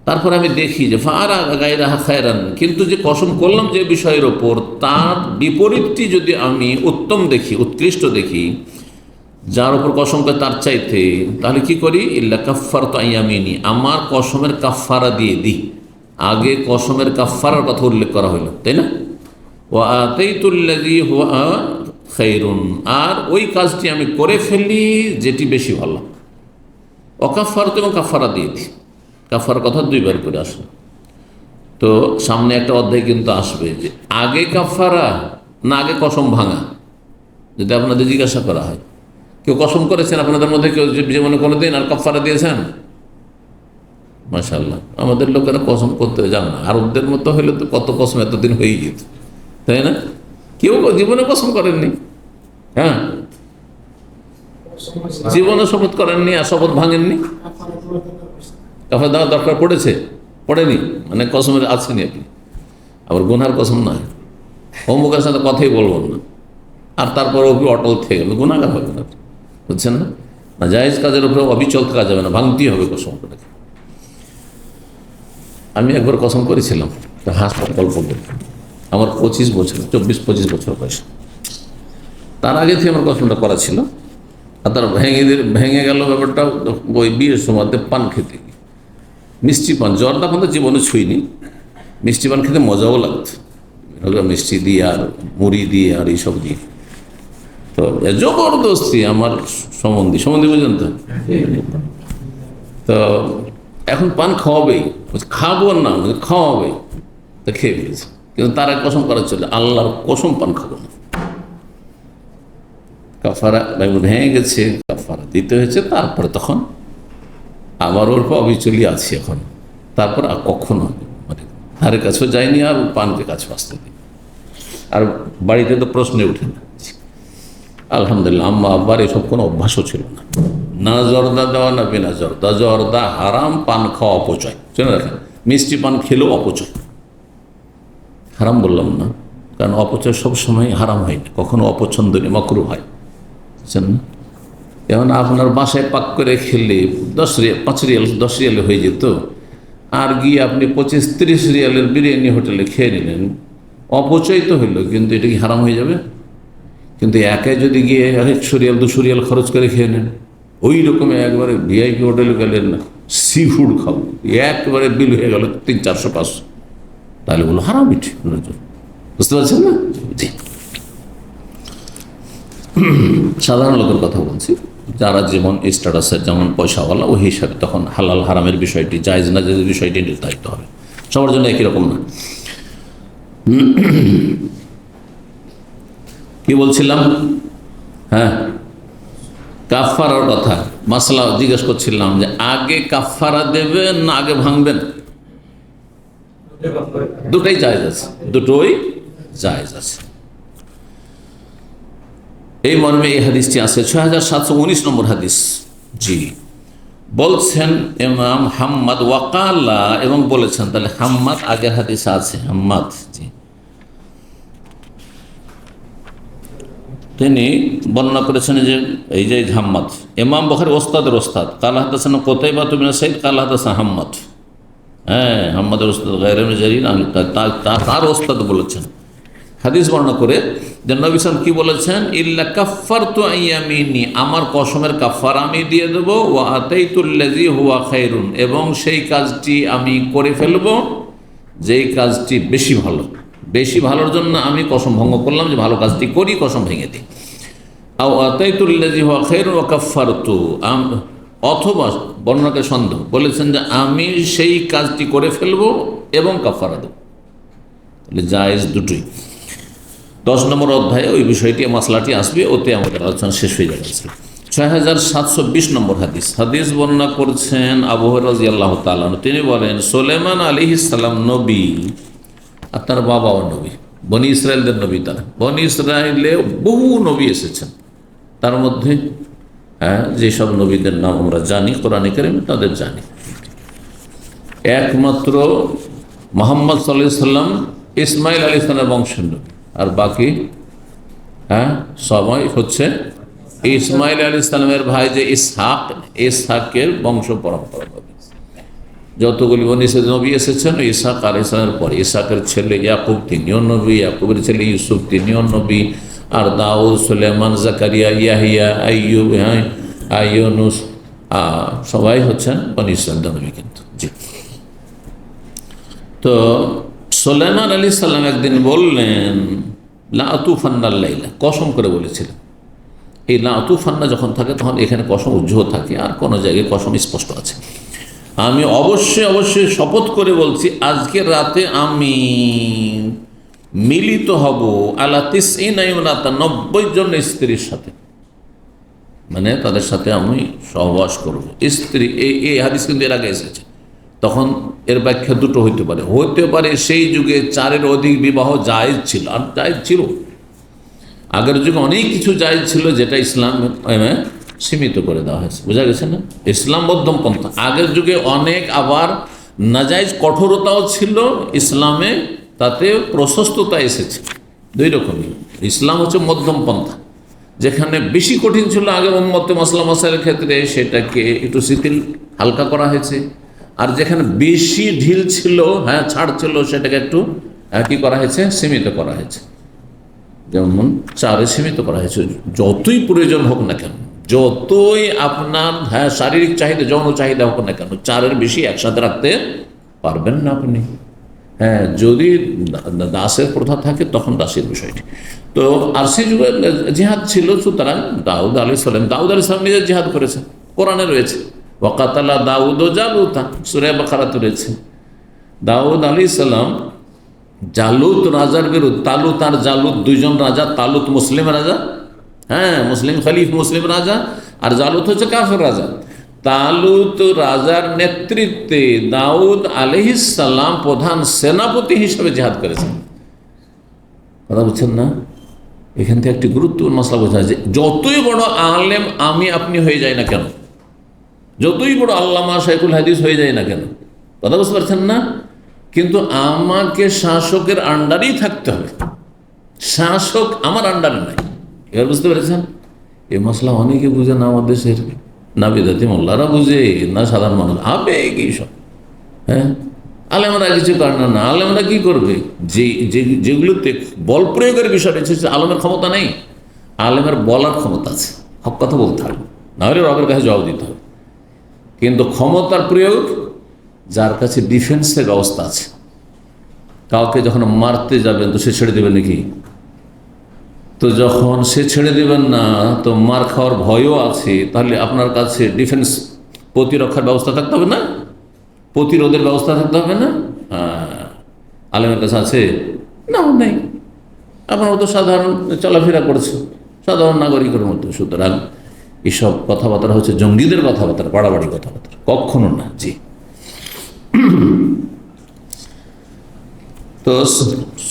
তারপর আমি দেখি যে ফারা গায়রাহা খায়রান, কিন্তু যে কসম করলাম যে বিষয়ের ওপর, তার বিপরীতটি যদি আমি উত্তম দেখি, উৎকৃষ্ট দেখি, যার ওপর কসম করে তার চাইতে, তাহলে কি করি, ইল্লা কাফফারতু আইয়ামিনি, আমার কসমের কাফফারা দিয়ে দিই। আগে কসমের কাফফারার কথা উল্লেখ করা হলো, তাই না? ওয়া আতাইতুল্লাযী হুয়া খায়রুন, আর ওই কাজটি আমি করে ফেলি যেটি বেশি ভালো। অকাফারত, এবং কাফারা দিয়ে দিই। কাফারার কথা দুইবার করে আসে। তো সামনে একটা অধ্যায় কিন্তু আসবে যে আগে কাফারা না আগে কসম ভাঙা। যদি আপনাদের জিজ্ঞাসা করা হয়, কেউ কসম করেছেন আপনাদের মধ্যে, কেউ জীবনে কোনো দিন আর কাফারা দিয়েছেন? মাশাআল্লাহ, আমাদের লোকেরা কসম করতে জানে না। আরবদের মতো হলে তো কত কসম এতদিন হয়ে যেত, তাই না? কেউ জীবনে কসম করেননি, হ্যাঁ, জীবনে শপথ করেননি আর শপথ ভাঙেননি। কাফারা দেওয়ার দরকার পড়েছে? পড়েনি, মানে কসমের আছেনি আপনি। আবার গুনহার কসম নয়, অমুকের সাথে কথাই বলবেন না, আর তারপরে ওপরে অটল থেকে গেল, গুনাহগার হবে না, বুঝছেন না? না, জায়েজ কাজের উপরে অবিচল থাকা যাবে না, ভাঙতেই হবে কসম করে। আমি একবার কসম করেছিলাম, হাসপাতাল গল্প করে, আমার 25 বছর, 24-25 বছর বয়স। তার আগে থেকে আমার কসমটা করা ছিল, আর তার ভেঙে গেল ব্যাপারটা ওই বিয়ের সময় পান খেতে গিয়ে। মিষ্টি পান, জর্দা পান তো জীবনে ছুঁইনি, মিষ্টি পান খেতে মজাও লাগতো, মিষ্টি দিয়ে আর মুড়ি দিয়ে আর এইসব দিয়ে। তো জবরদস্তি আমার সম্বন্ধী বুঝলেন তো। তো এখন পান খাওয়াবেই, খাবো না, খাওয়াবেই, তো খেয়ে ফেলেছে। কিন্তু তার এক কসম করা চলে, আল্লাহর কসম পান খাবো না। কাফারা ভেঙে গেছে, কাফারা দিতে হয়েছে। তারপরে তখন আমার ওর অবিচলই আছি এখন। তারপর আর কখনো মানে ধারের কাছেও যায়নি, আর পানকে কাছে আসতে দিই। আর বাড়িতে তো প্রশ্নে উঠে না। আলহামদুলিল্লাহ, আম্মা আব্বার এসব কোনো অভ্যাসও ছিল না। না জর্দা দেওয়া, না বিনা জর্দা। জর্দা হারাম, পান খাওয়া অপচয়। শুনে রাখেন, মিষ্টি পান খেলেও অপচয়। হারাম বললাম না, কারণ অপচয় সবসময় হারাম হয় না, কখনো অপছন্দনীয় মাকরুহ হয়, বুঝছেন না? যেমন আপনার বাসায় পাক করে খেলে 10 রিয়াল, 5 রিয়াল, 10 রিয়ালে হয়ে যেত, আর গিয়ে আপনি 25-30 রিয়ালের বিরিয়ানি হোটেলে খেয়ে নিলেন, অপচয় তো হইল, কিন্তু এটা কি হারাম হয়ে যাবে? কিন্তু একে যদি গিয়ে 100 রিয়াল, 200 রিয়াল খরচ করে খেয়ে নেন, ওই রকম একবারে ভিআইপি হোটেলে গেলেন না, সি ফুড খাবো, একবারে বিল হয়ে গেল 300-400-500, তাহলে বলো হারাম। মিঠি বুঝতে পারছেন না? জি, সাধারণ লোকের কথা বলছি, যারা যেমন স্ট্যাটাসের, যেমন পয়সাওয়ালা, ওই হিসাবে তখন হালাল হারামের বিষয়টি, জায়েজ না জায়েজ বিষয়টি নির্ধারিত হবে। সবার জন্য একই রকম না। কি বলছিলাম? হ্যাঁ, কাফারার কথা মাসলা জিজ্ঞেস করছিলাম যে আগে কাফারা দেবেন না আগে ভাঙবেন? দুটোই জায়েজ আছে, দুটোই জায়েজ আছে। এই মর্মে এই হাদিসটি আছে 6719 নম্বর হাদিস। জি, বলছেন ইমাম হাম্মাদ ওয়াকালা, এবং বলেছেন, তাহলে হাম্মাদ আগের হাদিসে আছে, হাম্মাদ জি, তিনি বর্ণনা করেছেন যে এই যে হাম্মাদ ইমাম বুখারী ওস্তাদের ওস্তাদ, কালা হাদাসানা কুতাইবা বিন সাঈদ, কালা হাদাসানা হাম্মাদ, হ্যাঁ হাম্মাদের ওস্তাদ গায়রে ইবনে জারীর, তার ওস্তাদ বলেছেন হাদিস বর্ণনা করে যে নবী সাল্লাল্লাহু আলাইহি ওয়াসাল্লাম কি বলেছেন, ইল্লা কাফফারতু আইয়ামিনি, আমার কসমের কাফারা আমি দিয়ে দেবো, ওয়া আতাইতুল্লাযী হুয়া খায়রুন, এবং সেই কাজটি আমি করে ফেলব যেই কাজটি বেশি ভালো, বেশি ভালোর জন্য আমি কসম ভঙ্গ করলাম যে ভালো কাজটি করি, কসম ভেঙে দিই। আও আতাইতুল্লাযী হুয়া খায়রুন ওয়া কাফফারতু, অথবা বর্ণনাকে সন্দেহ বলেছেন যে আমি সেই কাজটি করে ফেলব এবং কাফারা দেব, তাহলে জায়েজ দুটোই। 10 নম্বর অধ্যায়ে ওই বিষয়টি মাসলাটি আসবে, ওতে আমাদের আলোচনা শেষ হয়ে যাবে। 6720 নম্বর হাদিস, হাদিস বর্ণনা করছেন আবু হুরায়রা রাদিয়াল্লাহু তাআলা আনহু, তিনি বলেন সুলাইমান আলাইহিস সালাম নবী, আর তার বাবাও নবী, বনি ইসরায়েলদের নবী। তারা বনি ইসরায়েলে বহু নবী এসেছেন, তার মধ্যে যেসব নবীদের নাম আমরা জানি কোরআনে কারিমে তাদের জানি, একমাত্র মুহাম্মদ সাল্লাল্লাহু আলাইহি সাল্লাম ইসমাইল আলাইহিস সালামের বংশের নবী, আর বাকি সবাই হচ্ছে ইসমাইল আলাইহিস সালামের ভাই যে ইসহাকের বংশ পরম্পরা নবী। যতগুলি বনি ইসরাইল নবী এসেছেন ইসহাক আলাইহিস সালামের পরে, ইসহাকের ছেলে ইয়াকুব তিনিও নবী, ইয়াকুবের ছেলে ইউসুফ তিনিও নবী, আর দাউদ, সুলাইমান, জাকারিয়া, ইয়াহিয়া, আইয়ুব, ইউনুস সবাই হচ্ছেন বনি ইসরাইলের নবী। কিন্তু জি, তো সুলাইমান আলাইহিস সালাম একদিন বললেন লা আতুফান্নাল লাইলা, কসম করে বলেছিলেন। এই লা আতুফান্না যখন থাকে তখন এখানে কসম উজ্জ্বল থাকে, আর কোনো জায়গায় কসম স্পষ্ট আছে। আমি অবশ্যই শপথ করে বলছি, আজকের রাতে আমি মিলিত হব আলা 90 জন স্ত্রীর সাথে, মানে তাদের সাথে আমি সহবাস করব। স্ত্রী, এই হাদিস কিন্তু এর আগে এসেছে, তখন এর ব্যাখ্যা দুটো হইতে পারে। সেই যুগে 4-এর অধিক বিবাহ জায়েজ ছিল, আর জায়েজ ছিল। আগের যুগে অনেক কিছু জায়েজ ছিল যেটা ইসলাম সীমিত করে দেওয়া হয়েছে, বোঝা গেছে না? ইসলাম মধ্যম পন্থা। আগের যুগে অনেক আবার নাজায়েজ কঠোরতাও ছিল ইসলামে, তাতে প্রশস্ততা এসেছে, দুই রকমই। ইসলাম হচ্ছে মধ্যম পন্থা, যেখানে বেশি কঠিন ছিল আগের উম্মতে মাসলা মাসাইলের ক্ষেত্রে সেটাকে একটু শিথিল হালকা করা হয়েছে, আর যেখানে বেশি ঢিল ছিল, ছাড় ছিল, সেটাকে একটু কি করা হয়েছে, সীমিত করা হয়েছে। যেমন 4-এ সীমিত করা হয়েছে, যতই প্রয়োজন হোক না কেন, যতই আপনার শারীরিক চাহিদা, যৌন চাহিদা হোক না কেন, 4-এর বেশি একসাথে রাখতে পারবেন না আপনি। যদি দাসের প্রথা থাকে তখন দাসের বিষয়টি। তো আর সেই যুগে জিহাদ ছিল, সুতরাং দাউদ আলাইহিস সালাম নিজে জিহাদ করেছেন, কোরআনে রয়েছে ওয়াকাতালা দাউদ ও জালুতা, সূরা বাকারাতে রয়েছে। দাউদ আলাইহিস সালাম জালুত রাজার বিরুদ্ধে, তালুত আর জালুত দুইজন রাজা, তালুত মুসলিম রাজা, মুসলিম খলিফ, মুসলিম রাজা, আর জালুত হচ্ছে কাফের রাজা। তালুত রাজার নেতৃত্বে দাউদ আলাইহিস সালাম প্রধান সেনাপতি হিসেবে জিহাদ করেছেন। কথা বুঝছেন না? এখান থেকে একটি গুরুত্বপূর্ণ মশলা বোঝা যায় যে যতই বড় আলেম আমি আপনি হয়ে যায় না কেন, যতই বড় আল্লামা শাইখুল হাদিস হয়ে যায় না কেন, কথা বুঝতে পারছেন না? কিন্তু আমাকে শাসকের আন্ডারেই থাকতে হবে, শাসক আমার আন্ডারে নাই। এবার বুঝতে পেরেছেন? এই মশলা অনেকে বুঝে না, আমাদের দেশের না বিদাতি মোল্লারা বুঝে, না সাধারণ মানুষ আবেগ এইসব। আলেমরা কিছু করে না। আলেমরা কি করবে? যেগুলোতে বল প্রয়োগের বিষয় রয়েছে, আলেমের ক্ষমতা নেই, আলেমের বলার ক্ষমতা আছে, হক কথা বলতে হবে, নাহলে রবের কাছে জবাব দিতে হবে। কিন্তু ক্ষমতার প্রয়োগ, যার কাছে ডিফেন্সের ব্যবস্থা আছে, কাউকে যখন মারতে যাবেন তো সে ছেড়ে দেবে নাকি? তো যখন সে ছেড়ে দেবেন না, তো মার খাওয়ার ভয়ও আছে, তাহলে আপনার কাছে ডিফেন্স, প্রতিরক্ষার ব্যবস্থা থাকতে হবে না, প্রতিরোধের ব্যবস্থা থাকতে হবে না? আলেমের কাছে আছে না? নেই। আপনার মতো সাধারণ চলাফেরা করছে, সাধারণ নাগরিকের মতো। সুতরাং এসব কথাবার্তা হচ্ছে জঙ্গিদের কথাবার্তা, বাড়াবাড়ি কথাবার্তা, কখনো না। জি। তো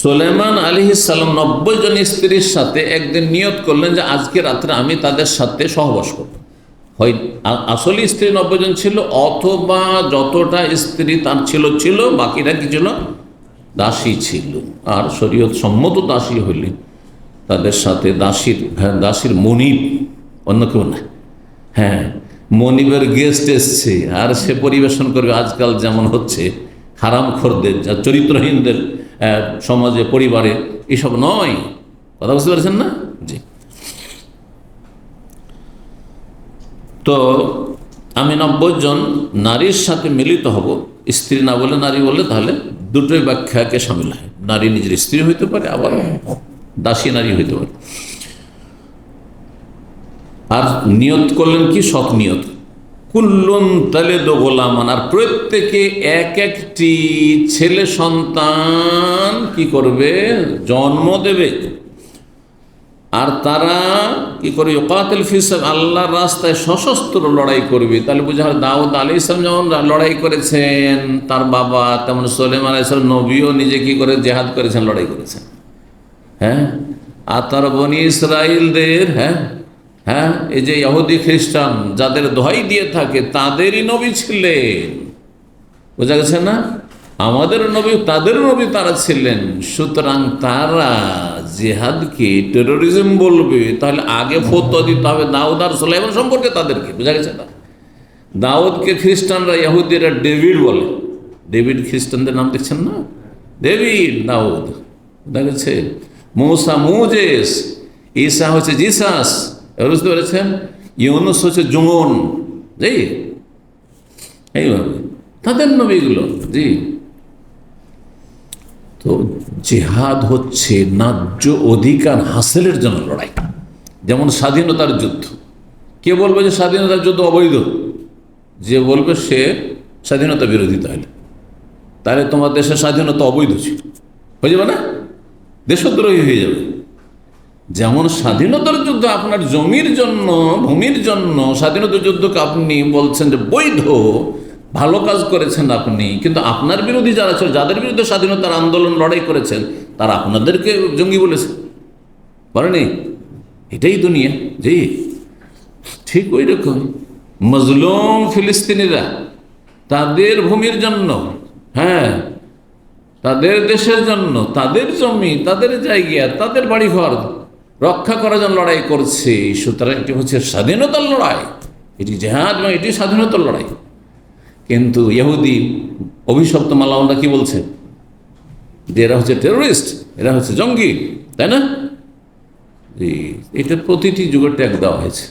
সুলাইমান আলাইহিস সালাম 90 জন স্ত্রীর সাথে একদিন নিয়ত করলেন যে আজকে রাত্রে আমি তাদের সাথে সহবাস করব। হয় আসলে স্ত্রী 90 জন ছিল, অথবা যতটা স্ত্রী তার ছিল, বাকিরা কি ছিল? দাসী ছিল। আর শরীয়ত সম্মত দাসী হইলে তাদের সাথে দাসীর মনিব, অন্য কেউ না। হ্যাঁ, মনিবের গেস্ট এসছে আর সে পরিবেশন করবে। আজকাল যেমন হচ্ছে হারামখোরদের, চরিত্রহীনদের সমাজে, পরিবারে, এসব নয়। কথা বুঝতে পারছেন না? জি। তো আমি 90 জন নারীর সাথে মিলিত হব, স্ত্রী না বলে নারী বললে তাহলে দুটোই ব্যাখ্যাকে সামিল হয়। নারী নিজের স্ত্রী হইতে পারে, আবার দাসী নারী হইতে পারে। আর নিয়ত করলেন কি? সৎ নিয়ত। কুল্লুন তালেদু গোলামান, আর প্রত্যেকে এক একটি ছেলে সন্তান কি করবে? জন্ম দেবে। আর তারা কি করে? ইউকাতিল ফি সাবিল, আল্লাহর রাস্তায় সশস্ত্র লড়াই করবে। তাহলে বোঝা হয় দাউদ আলাইহিস সালাম যেমন লড়াই করেছেন তার বাবা, তেমন সুলাইমান আলাইহিস সালাম নবীও নিজে কি করে জেহাদ করেছেন, লড়াই করেছেন। হ্যাঁ, আর তার বনি ইসরাইলদের, হ্যাঁ, এই যে ইহুদি খ্রিস্টান যাদের দোহাই দিয়ে থাকে তাদেরই নবী ছিলেন। বোঝা গেছে না? আমাদের নবী, তাদের নবী তারা ছিলেন। সুতরাং তারা জিহাদকে টেরোরিজম বলবে, তাহলে আগে ফতোয়া দিতে হবে দাউদ আর সুলাইমান সম্পর্কে তাদেরকে। বোঝা গেছে না? দাউদকে খ্রিস্টানরা, ইহুদিরা ডেভিড বলে। ডেভিড খ্রিস্টানদের নাম দেখছেন না? ডেভিড, দাউদ। বোঝা গেছে? মূসা মুজেস, ঈসা হচ্ছে জিসাস, বুঝতে পেরেছেন? ইউনুস হচ্ছে জুমন। জি, এইভাবে তাদের নবীগুলো। জি। তো জিহাদ হচ্ছে ন্যায্য অধিকার হাসিলের জন্য লড়াই। যেমন স্বাধীনতার যুদ্ধ। কে বলবে যে স্বাধীনতার যুদ্ধ অবৈধ? যে বলবে সে স্বাধীনতা বিরোধী। তাহলে তোমার দেশের স্বাধীনতা অবৈধ ছিল, হয়ে যাবে না? দেশদ্রোহী হয়ে যাবে। যেমন স্বাধীনতার যুদ্ধ আপনার জমির জন্য, ভূমির জন্য স্বাধীনতার যুদ্ধকে আপনি বলছেন যে বৈধ, ভালো কাজ করেছেন আপনি, কিন্তু আপনার বিরোধী যারা ছিল, যাদের বিরুদ্ধে স্বাধীনতার আন্দোলন লড়াই করেছেন, তারা আপনাদেরকে জঙ্গি বলেছে, বলেনি? এটাই দুনিয়া। জি, ঠিক ওই রকম মজলুম ফিলিস্তিনিরা তাদের ভূমির জন্য, হ্যাঁ, তাদের দেশের জন্য, তাদের জমি, তাদের জায়গা, তাদের বাড়িঘর রক্ষা করার জন্য লড়াই করছে। সুতরাং এটি হচ্ছে স্বাধীনতার লড়াই, এটি জেহাদ এবং এটি স্বাধীনতার লড়াই। কিন্তু ইহুদি অভিশপ্ত মালাউনরা কি বলছে? যে এরা হচ্ছে টেরোরিস্ট, এরা হচ্ছে জঙ্গি, তাই না? এটা প্রতিটি যুগের ট্যাগ দেওয়া হয়েছে।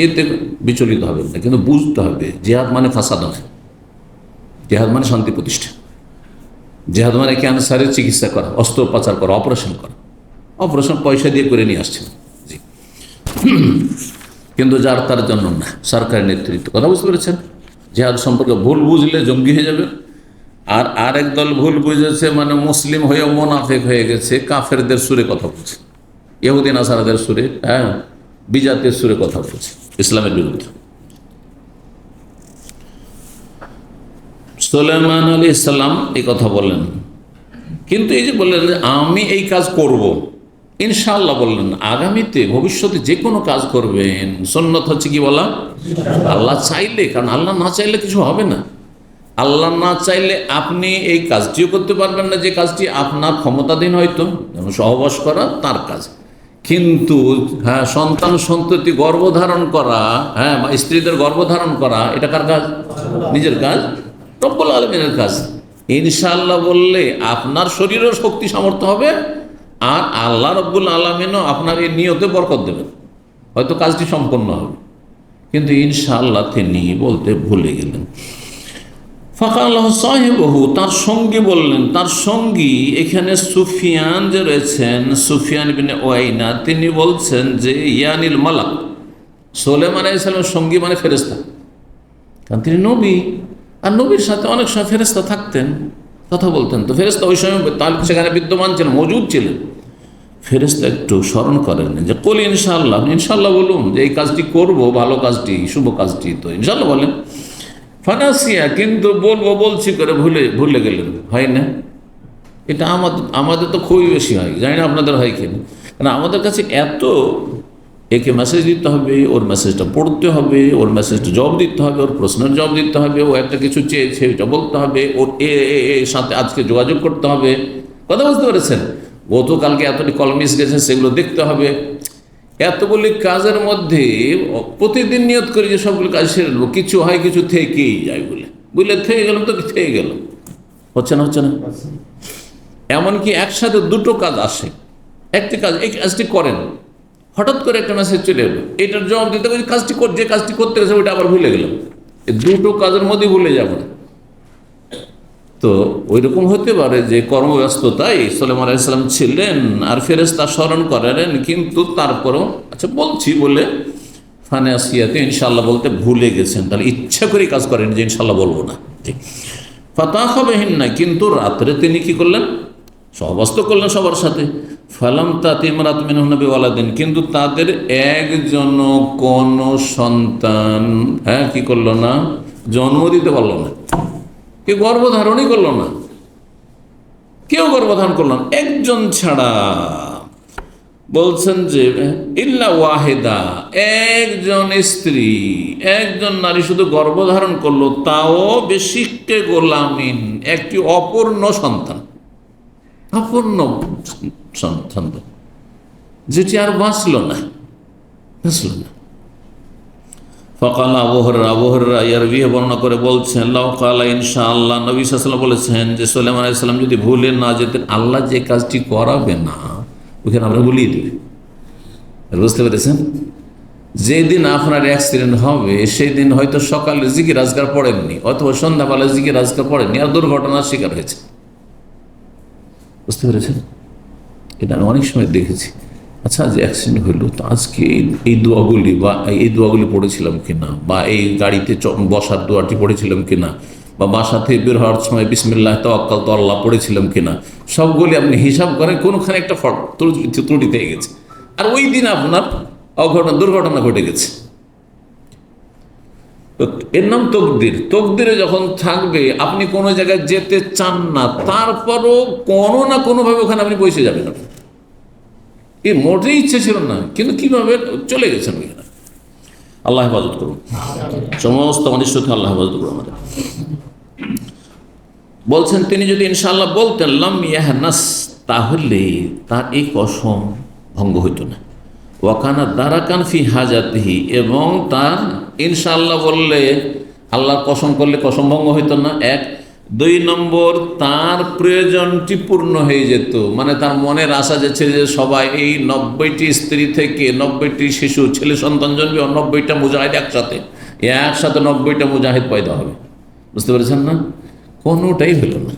এতে বিচলিত হবে না, কিন্তু বুঝতে হবে জেহাদ মানে ফাসাদ নয়, জেহাদ মানে শান্তি প্রতিষ্ঠা। জেহাদ মানে ক্যান্সারের চিকিৎসা করা, অস্ত্রোপচার করা, অপারেশন করা। অপারেশন পয়সা দিয়ে করে নিয়ে আসছেন, জি, কিন্তু যার তার জন্য না, সরকারের নেতৃত্ব। কথা বুঝতে পেরেছেন? জেহাদ সম্পর্কে ভুল বুঝলে জঙ্গি হয়ে যাবে। আর আরেক দল ভুল বুঝেছে, মানে মুসলিম হয়ে মোনাফেক হয়ে গেছে, কাফেরদের সুরে কথা বলছে, ইহুদি নাসারাদের সুরে, হ্যাঁ, বিজাতের সুরে কথা বলছে ইসলামের বিরুদ্ধে। সুলাইমান আলাইহিস সালাম এই কথা বললেন, কিন্তু এই যে বললেন যে আমি এই কাজ করব, ইনশাআল্লাহ বললেন, আগামীতে ভবিষ্যতে যে কোনো কাজ করবেন। সুন্নত হচ্ছে কি বলা? আল্লাহ চাইলে, কারণ আল্লাহ না চাইলে কিছু হবে না। আল্লাহ না চাইলে আপনি এই কাজটিও করতে পারবেন না, যে কাজটি আপনার ক্ষমতাধীন, হয়তো যেমন সহবাস করা তার কাজ। কিন্তু হ্যাঁ, সন্তান সন্ততি গর্ভধারণ করা, হ্যাঁ, বা স্ত্রীদের গর্ভধারণ করা, এটা কার কাজ? নিজের কাজ, রব্বুল আলামিনের কাজ। ইনশাআল্লাহ বললে আপনার শরীরের শক্তি সামর্থ্য হবে, আর আল্লাহ রব্বুল আলামিনও আপনার এই নিয়তে বরকত দেবেন, হয়তো কাজটি সম্পন্ন হবে। কিন্তু ইনশাআল্লাহ তিনি বলতে ভুলে গেলেন। ফাকাল্লাহু সাহিবহু, তার সঙ্গী বললেন, তার সঙ্গী এখানে সুফিয়ান যে রয়েছেন, সুফিয়ান ইবনে উয়াইনা, তিনি বলছেন যে ইয়ানিল মালাক, সুলাইমান আলাইহিস সালামের সঙ্গী মানে ফেরেশতা, কারণ তিনি নবী, আর নবীর সাথে অনেক সময় ফেরেশতা থাকতেন, কথা বলতেন। তো ফেরেশতা ওই সময় তাহলে সেখানে বিদ্যমান ছিলেন, মজুদ ছিলেন। ফেরেশতা একটু স্মরণ করেন যে কল ইনশাআল্লাহ, ইনশাআল্লাহ বলুন যে এই কাজটি করব, ভালো কাজটি, শুভ কাজটি, তো ইনশাআল্লাহ বলেন। ফানাসিয়া, কিন্তু বলছি করে ভুলে গেলেন, হয় না? এটা আমাদের তো খুবই বেশি হয়, জানি না আপনাদের হয় কিনা। কারণ আমাদের কাছে এত একে মেসেজ দিতে হবে, ওর মেসেজটা পড়তে হবে, ওর মেসেজটা জবাব দিতে হবে, ওর প্রশ্নের জবাব দিতে হবে, ও একটা কিছু চেয়েছে ওটা বলতে হবে, ওর এর সাথে আজকে যোগাযোগ করতে হবে। কথা বুঝতে পেরেছেন? ও তো কালকে এতটি কল মিস গেছে, সেগুলো দেখতে হবে। এতগুলি কাজের মধ্যে প্রতিদিন নিয়ত করি যে সবগুলো কাজ সেরে নেবো, কিছু হয় কিছু থেকেই যায় বুঝলে থেকে গেলাম তো থেকে গেল, হচ্ছে না হচ্ছে না। এমনকি একসাথে দুটো কাজ আসে, একটি কাজ এই কাজটি করেন, হঠাৎ করে একটা মেসেজ চলে এলো, এটার জবাব দিতে যে কাজটি করতে গেছে ওইটা আবার ভুলে গেলাম। এই দুটো কাজের মধ্যেই ভুলে যাব না। তো ওই রকম হতে পারে যে কর্মব্যস্ততায় সুলাইমান আলাইহিস সালাম ছিলেন আর ফেরেশতা স্মরণ করালেন, কিন্তু তারপরও আচ্ছা বলছি বলে ফানে আসিয়াতে ইনশাআল্লাহ বলতে ভুলে গেছেন, তাহলে ইচ্ছা করে কাজ করেন যে ইনশাআল্লাহ বলবো না। ঠিক ফাতাখাবাহিন না, কিন্তু রাত্রে তিনি কি করলেন? সহবাস্ত করলেন সবার সাথে। ফালাম তাতিমরাত মিনহুম বিওয়ালাদিন, কিন্তু তাদের একজন কোন সন্তান কি করলো না, জন্ম দিতে পারলো না, কেউ গর্ভধারণই করলো না, কেউ গর্ভধারণ করল না, একজন ছাড়া। বলছেন যে ইল্লা ওয়াহেদা, একজন স্ত্রী, একজন নারী শুধু গর্ভধারণ করলো, তাও বেশিকে গোলামিন, একটি অপূর্ণ সন্তান, অপূর্ণ সন্তান যেটি আর বাঁচল না। ফকাল আবু হুরায়রা ইয়ারবিহি বর্ণনা করে বলছেন, লাউ কালা ইনশাআল্লাহ, নবী সাল্লাল্লাহু আলাইহি ওয়াসাল্লাম বলেছেন যে সুলাইমান আলাইহিস সালাম যদি ভুলে না যেতেন, আল্লাহ যে কাজটি করাবে না ওখানে আমরা ভুলিয়ে দিই। বুঝতে পেরেছেন? যেদিন আপনার অ্যাক্সিডেন্ট হবে সেই দিন হয়তো সকালে জিকির আজকার পড়েননি, অথবা সন্ধ্যাবেলা জিকির আজকার পড়েননি, আর দুর্ঘটনার শিকার হয়েছে। বুঝতে পেরেছেন? এটা আমি অনেক সময় দেখেছি। আচ্ছা, যে অ্যাক্সিডেন্ট হইলো, তো আজকে এই দোয়াগুলি বা এই দোয়াগুলি পড়েছিলাম কিনা, বা এই গাড়িতে বসার দোয়াটি পড়েছিলাম কিনা, বা বাসা থেকে বের হওয়ার সময় বিসমিল্লাহ তাওয়াক্কালতু আল্লাহ পড়েছিলাম কিনা, সবগুলি আপনি হিসাব করেন, কোনোখানে একটা ত্রুটি থেকে গেছে, আর ওই দিন আপনার দুর্ঘটনা ঘটে গেছে। এর নাম তকদির। তকদিরে যখন থাকবে, আপনি কোনো জায়গায় যেতে চান না, তারপরও কোনো না কোনোভাবে ওখানে আপনি পৌঁছে যাবেন। এই মোটেই ইচ্ছে ছিল না, কিন্তু কিভাবে চলে গেছেন ওইখানে। আল্লাহ হেফাজত করুন, সমস্ত অনিষ্ট আল্লাহ হেফাজত করুন আমাদের। বলছেন তিনি যদি ইনশাআল্লাহ বলতেন লাম ইয়াহনাস, তাহলে তার এই কসম ভঙ্গ হইত না। ওয়াকানা দারাকান ফি হাজাতিহি, এবং তার ইনশাআল্লাহ বললে, আল্লাহর কসম করলে কসম ভঙ্গ হইত না। এক, দুই নম্বর, তার প্রয়োজনটি পূর্ণ হয়ে যেত, মানে তার মনের আশা যাচ্ছে যে সবাই এই 90টি স্ত্রী থেকে 90টি শিশু ছেলে সন্তান জন্মে, 90টা মুজাহিদ একসাথে 90টা মুজাহিদ পয়দা হবে। বুঝতে পেরেছেন না? কোনোটাই হইল না।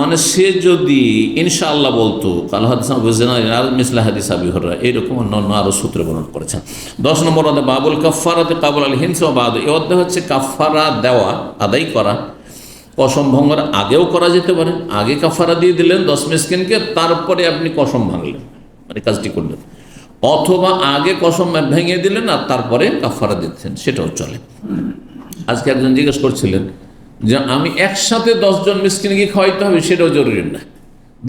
মানে সে যদি ইনশাআল্লাহ বলতো, এইরকম অন্য আরো সূত্রে বর্ণনা করেছেন। 10 নম্বর বাবুল কাফারাতে কাবুল আল হিনস ওয়া বাদ, এই অধ্যায় হচ্ছে কাফারা দেওয়া, আদায় করা। কসম ভঙ্গের আগেও করা যেতে পারে, আগে কাফারা দিয়ে দিলেন 10 মিসকিনকে, তারপরে আপনি কসম ভাঙলেন, মানে কাজটি করলেন, অথবা আগে কসম ভেঙে দিলেন আর তারপরে কাফারা দিচ্ছেন, সেটাও চলে। আজকে একজন জিজ্ঞেস করছিলেন যে আমি একসাথে 10 জন মিসকিনকে খাওয়াইতে হবে, সেটাও জরুরি না।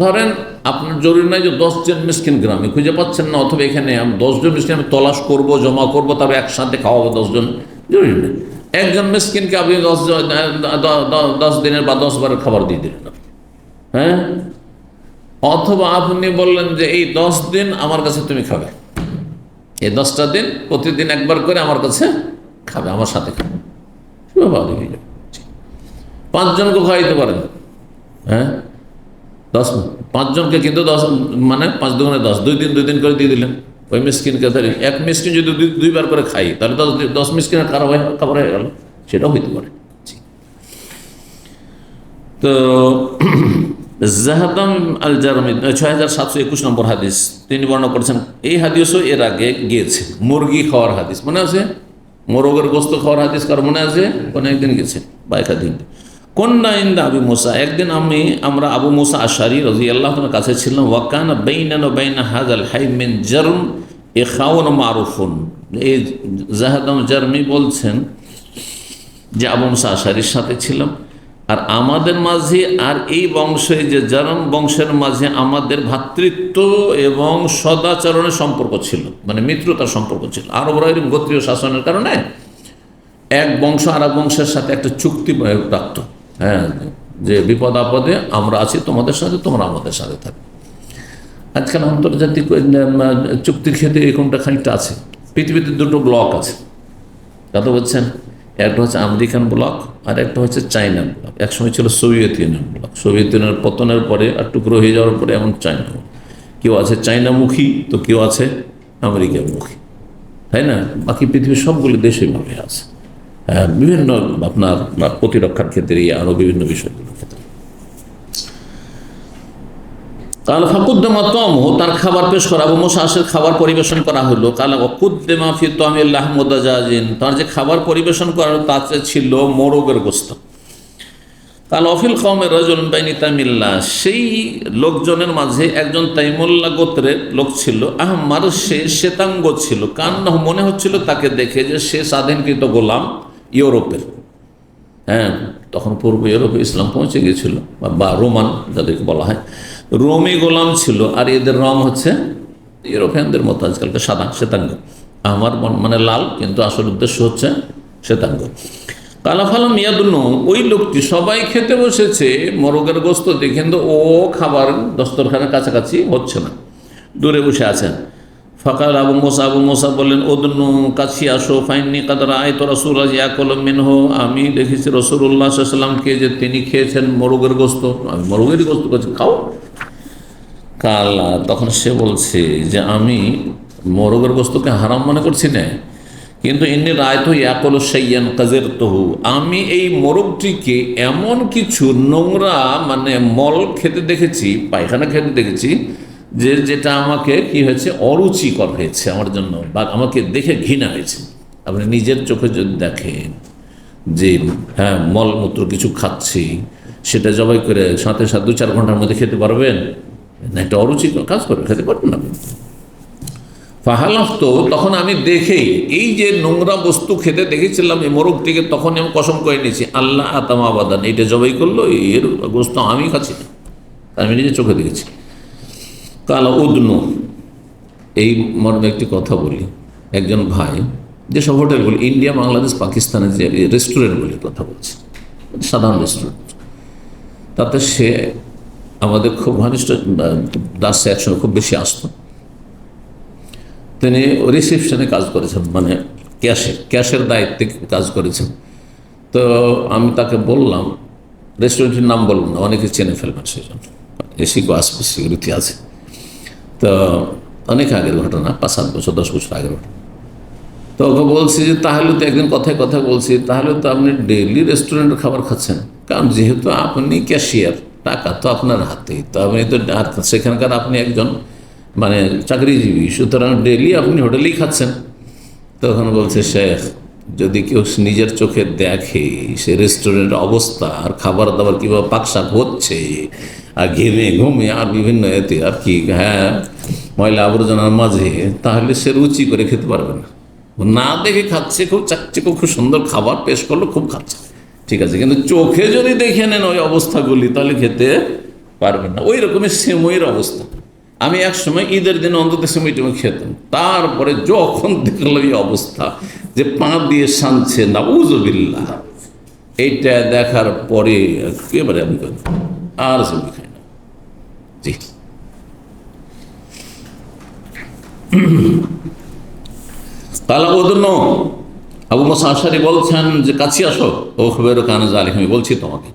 ধরেন আপনার জরুরি নয় যে 10 জন মিসকিন গ্রামে খুঁজে পাচ্ছেন না, অথবা এখানে 10 জন মিসকিন আমি তলাশ করবো, জমা করবো, তারপর একসাথে খাওয়াবো 10 জন, জরুরি না। একজন মিসকিনকে আপনি 10 দিনের বা 10 বারের খাবার দিয়ে দিলেন, হ্যাঁ। অথবা আপনি বললেন যে এই 10 দিন আমার কাছে তুমি খাবে, এই 10টা দিন প্রতিদিন একবার করে আমার কাছে খাবে, আমার সাথে খাবে, 5 জনকে খাওয়াইতে পারেন, হ্যাঁ 5 জনকে, কিন্তু 10 মানে 5 দুগুণে 10, 2 দিন করে দিয়ে দিলেন ওই মিসকিনকে। ধরে এক মিসকিন যদি 2 বার করে খাই, তাহলে 10 মিসকিনের খাবার হয়ে গেল, সেটাও হইতে পারে। তো জাহাদাম আল জারমি 6721 নম্বর হাদিস তিনি বর্ণনা করেছেন। এই হাদিসও এর আগে গিয়েছে, মুরগি খাওয়ার হাদিস মনে আছে, মোরগের গোস্ত খাওয়ার হাদিস কার মনে আছে? কোন একদিন গেছে বা একাধিক। কন্যা ইন্দা আবু মুসা, একদিন আমরা আবু মুসা আশারি রাদিয়াল্লাহু তাআলার কাছে ছিলাম। ওয়াকানা বাইনানা ওয়া বাইনা হাযাল হাই মিন জারম ইখাউন মারুফুন। এই জাহাদাম জারমি বলছেন যে আবু মুসা আশারির সাথে ছিলাম, আর আমাদের মাঝে আর এই বংশে যে জারম বংশের মাঝে আমাদের ভ্রাতৃত্ব এবং সদাচরণের সম্পর্ক ছিল, মানে মিত্রতার সম্পর্ক ছিল। আরবরা এরকম গোত্রীয় শাসনের কারণে এক বংশ আর এক বংশের সাথে একটা চুক্তি রাখত, হ্যাঁ, যে বিপদ আপদে আমরা আছি তোমাদের সাথে, তোমরা আমাদের সাথে থাকবে। আজকাল আন্তর্জাতিক চুক্তির ক্ষেত্রে এরকমটা খানিকটা আছে। পৃথিবীতে দুটো ব্লক আছে, কথা বলছেন, একটা হচ্ছে আমেরিকান ব্লক আর একটা হচ্ছে চায়না ব্লক। একসময় ছিল সোভিয়েত ইউনিয়ন ব্লক, সোভিয়েত ইউনিয়নের পতনের পরে আর টুকরো হয়ে যাওয়ার পরে এমন চায়না, কেউ আছে চায়নামুখী তো কেউ আছে আমেরিকামুখী, তাই না? বাকি পৃথিবীর সবগুলো দেশই ভাবে আছে, বিভিন্ন আপনার প্রতিরক্ষার ক্ষেত্রে আরও বিভিন্ন বিষয়গুলোর ক্ষেত্রে। কাল ফাকুদ্দেমা তমহ, তার খাবার পেশ করা, আবু মুসা আশের খাবার পরিবেশন করা হলো। কাল ওকুদ্দেমা ফি তমিল্লাহ মুদাজাজিন, তার যে খাবার পরিবেশন করা তাতে ছিল মোরগের গোস্ত। কাল অফিল কওমের রাজুল বাইনি তামিল্লাহ, সেই লোকজনের মাঝে একজন তাইমুল্লাহ গোত্রের লোক ছিল। আহমার, সে শ্বেতাঙ্গ ছিল। কান্নাহ, মনে হচ্ছিল তাকে দেখে যে সে স্বাধীনকৃত গোলাম ইউরোপের, হ্যাঁ, তখন পূর্ব ইউরোপে ইসলাম পৌঁছে গিয়েছিল, বা রোমান যাদেরকে বলা হয়, রোমি গোলাম ছিল। আর এদের রং হচ্ছে ইউরোপিয়ানদের মতো আজকালকে সাদা, শ্বেতাঙ্গ। আমার মানে লাল, কিন্তু আসল উদ্দেশ্য হচ্ছে শ্বেতাঙ্গ। কালাফালাম ইয়াদুন্নু, ওই লোকটি, সবাই খেতে বসেছে মোরগের গোস্ত দিয়ে, কিন্তু ও খাবার দস্তরখানের কাছাকাছি হচ্ছে না, দূরে বসে আছেন। ফকাল আবু মোসা বললেন, ওদনু, কাছি আসো। ফাইননি কাদার আয় তো রসুল ইয়াকুল মিনহু, আমি দেখেছি রসুল্লাহ সাল্লামকে যে তিনি খেয়েছেন মোরগের গোস্ত, আমি মোরগের গোস্ত করছি, খাও। কাল, তখন সে বলছে যে আমি মোরগের গোস্তকে হারাম মনে করছি না, কিন্তু এমনি রায় তো ইয়াকুল সাইয়ান কাজের তহু, আমি এই মোরগটিকে এমন কিছু নোংরা মানে মল খেতে দেখেছি, পায়খানা খেতে দেখেছি, যেটা আমাকে কি হয়েছে, অরুচিকর হয়েছে আমার জন্য, বা আমাকে দেখে ঘৃণা হয়েছে। আপনি নিজের চোখে যদি দেখেন যে হ্যাঁ মলমূত্র কিছু খাচ্ছি, সেটা জবাই করে সাথে সাথে 2-4 ঘন্টার মধ্যে খেতে পারবেন না? এটা অরুচিকর কাজ করবে, খেতে পারবেন না। ফাহালাফতো, তখন আমি দেখেই এই যে নোংরা বস্তু খেতে দেখেছিলাম এই মোরগটিকে, তখন আমি কসম করে নিয়েছি, আল্লাহ আতামাবাদান, এটা জবাই করলো, এর গোস্ত আমি খাচ্ছি না, আমি নিজে চোখে দেখেছি। কালা উদনু, এই মর্মে একটি কথা বলি। একজন ভাই, যেসব হোটেলগুলি ইন্ডিয়া, বাংলাদেশ, পাকিস্তানের যে রেস্টুরেন্টগুলির কথা বলছে, সাধারণ রেস্টুরেন্ট, তাতে সে আমাদের খুব ঘনিষ্ঠ দাস, একসঙ্গে খুব বেশি আসত। তিনি রিসেপশনে কাজ করেছেন, মানে ক্যাশের দায়িত্বে কাজ করেছেন। তো আমি তাকে বললাম, রেস্টুরেন্টের নাম বললাম না, অনেকে চেনে ফেলবেন, সেই জন্য এসিগো আসবে, সিকিউরিটি আছে। তো অনেক আগের ঘটনা, 5-7 বছর 10 বছর আগের ঘটনা। তো ওকে বলছি যে তাহলে তো একদিন কথায় বলছি, তাহলে তো আপনি ডেইলি রেস্টুরেন্টের খাবার খাচ্ছেন, কারণ যেহেতু আপনি ক্যাশিয়ার, টাকা তো আপনার হাতেই, তো আপনি তো সেখানকার আপনি একজন মানে চাকরিজীবী, সুতরাং ডেইলি আপনি হোটেলেই খাচ্ছেন। তখন বলছে, শেখ, যদি কেউ নিজের চোখে দেখে সে রেস্টুরেন্টের অবস্থা আর খাবার দাবার কীভাবে পাকশাক হচ্ছে, আর ঘুমে আর বিভিন্ন এতে আর কি, হ্যাঁ, ময়লা আবর্জনার মাঝে, তাহলে সে রুচি করে খেতে পারবে না। না দেখে খাচ্ছে, খুব চাকচিক্য, খুব সুন্দর খাবার পেশ করলো, খুব খাচ্ছে, ঠিক আছে, কিন্তু চোখে যদি দেখে নেন ওই অবস্থাগুলি, তাহলে খেতে পারবেন না। ওই রকমের সেমইয়ের অবস্থা। আমি এক সময় ঈদের দিন অন্তত সেমইটা খেতাম, তারপরে যখন দেখলাম এই অবস্থা যে পা দিয়ে সানছে, নাউযুবিল্লাহ, এইটা দেখার পরে একেবারে আমি আর সেমই খাই না। জি, তাহলে ওদন্য আবু মুসা আশআরী বলছেন যে কাছে আসো, ও খবর কান জালিক, আমি বলছি তোমাকে,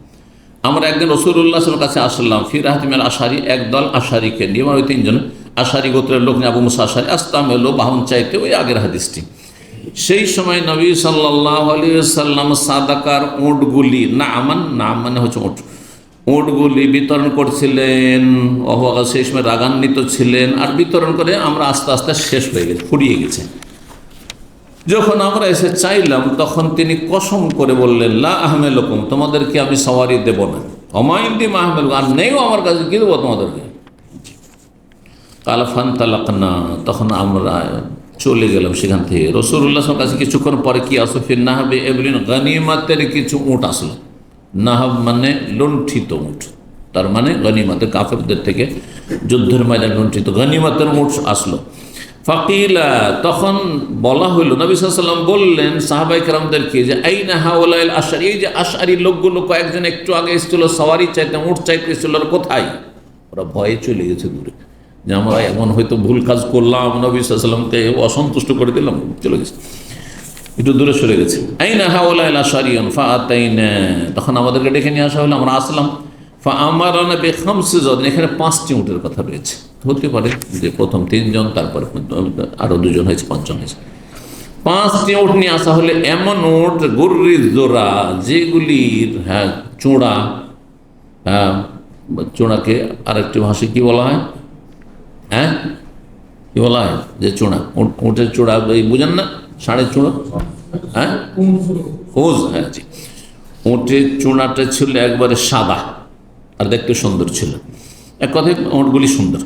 আমরা একদিন রাসূলুল্লাহ সাল্লাল্লাহু আলাইহি ওয়াসাল্লামের কাছে আসলাম, ফি রাহতিমিল আশারি, একদল আশারিকে নিয়ে, ওই 3 জন আশারি গোত্রের লোক নিয়ে আবু মুসা আশারী আসতাম এলো বাহন চাইতে, ওই আগের হাদিসটি। সেই সময় নবী সাল্লাল্লাহু আলাইহি ওয়াসাল্লাম সাদাকার উটগুলি, নামান, নাম মানে হচ্ছে উট, উটগুলি বিতরণ করছিলেন। অহওয়া, সেই সময় রাগান্বিত ছিলেন, আর বিতরণ করে আমরা আস্তে আস্তে শেষ হয়ে গেছে, ফুরিয়ে গেছে। যখন আমরা এসে চাইলাম, তখন তিনি কসম করে বললেন, লা আহমেলকুম, তোমাদেরকে আমি সওয়ারি দেব না, অমাইন্দি মাহমেল, আর নেইও আমার কাছে, কি দেবো তোমাদেরকে। কালফান তালাকনা, তখন আমরা চলে গেলাম সেখান থেকে। রাসূলুল্লাহর কাছে কিছুক্ষণ পরে কি আসো, ফির নাহাবে এবলিন, গনিমতের কিছু উট আসলো, নাহাব মানে লুণ্ঠিত উট, তার মানে গনিমতের কাফেরদের থেকে যুদ্ধের ময়দানে লুণ্ঠিত গনিমতের উট আসলো। ফাকিলা, তখন বলা হইল, নবী সাল্লাল্লাহু আলাইহি ওয়াসাল্লাম বললেন সাহাবায়ে কেরামদেরকে যে আইনা হাউলাইল আশআরি, এই যে আশআরি লোকগুলো কয়েকজন একটু আগে এসেছিল, সওয়ারি চাইতে, উট চাইতে এসেছিল, ওরা কোথায়? ওরা ভয়ে চলে গেছে দূরে, যে আমরা এমন হয়তো ভুল কাজ করলাম, নবী সাল্লাল্লাহু আলাইহি ওয়াসাল্লামকে অসন্তুষ্ট করে দিলাম, চলে গেছে, একটু দূরে সরে গেছে। আইনা হাউলাইল আশআরিয়ুন ফাআতাইনা, তখন আমাদেরকে ডেকে নিয়ে আসা হলো, আমরা আসলাম। ফাআমারানা বিখামসি যাদিন, এখানে 5টি উটের কথা রয়েছে, হতে পারে যে প্রথম 3 জন, তারপরে আরো 2 জন হয়েছে, 5 জন হয়েছে। 5টি উট নিয়ে আসা হলে, এমন উট গুররি জোড়া, যেগুলির চূড়া, চূড়াকে আরেকটি ভাষায় কি বলা হয়, কি বলা হয়, যে চূড়া, উটের চূড়া এই বুঝেন না, ষাঁড়ের চূড়া, হুজ, জি, উটের চূড়াটা ছিল একবারে সাদা আর দেখতে সুন্দর ছিল। এক কথায় উটগুলি সুন্দর,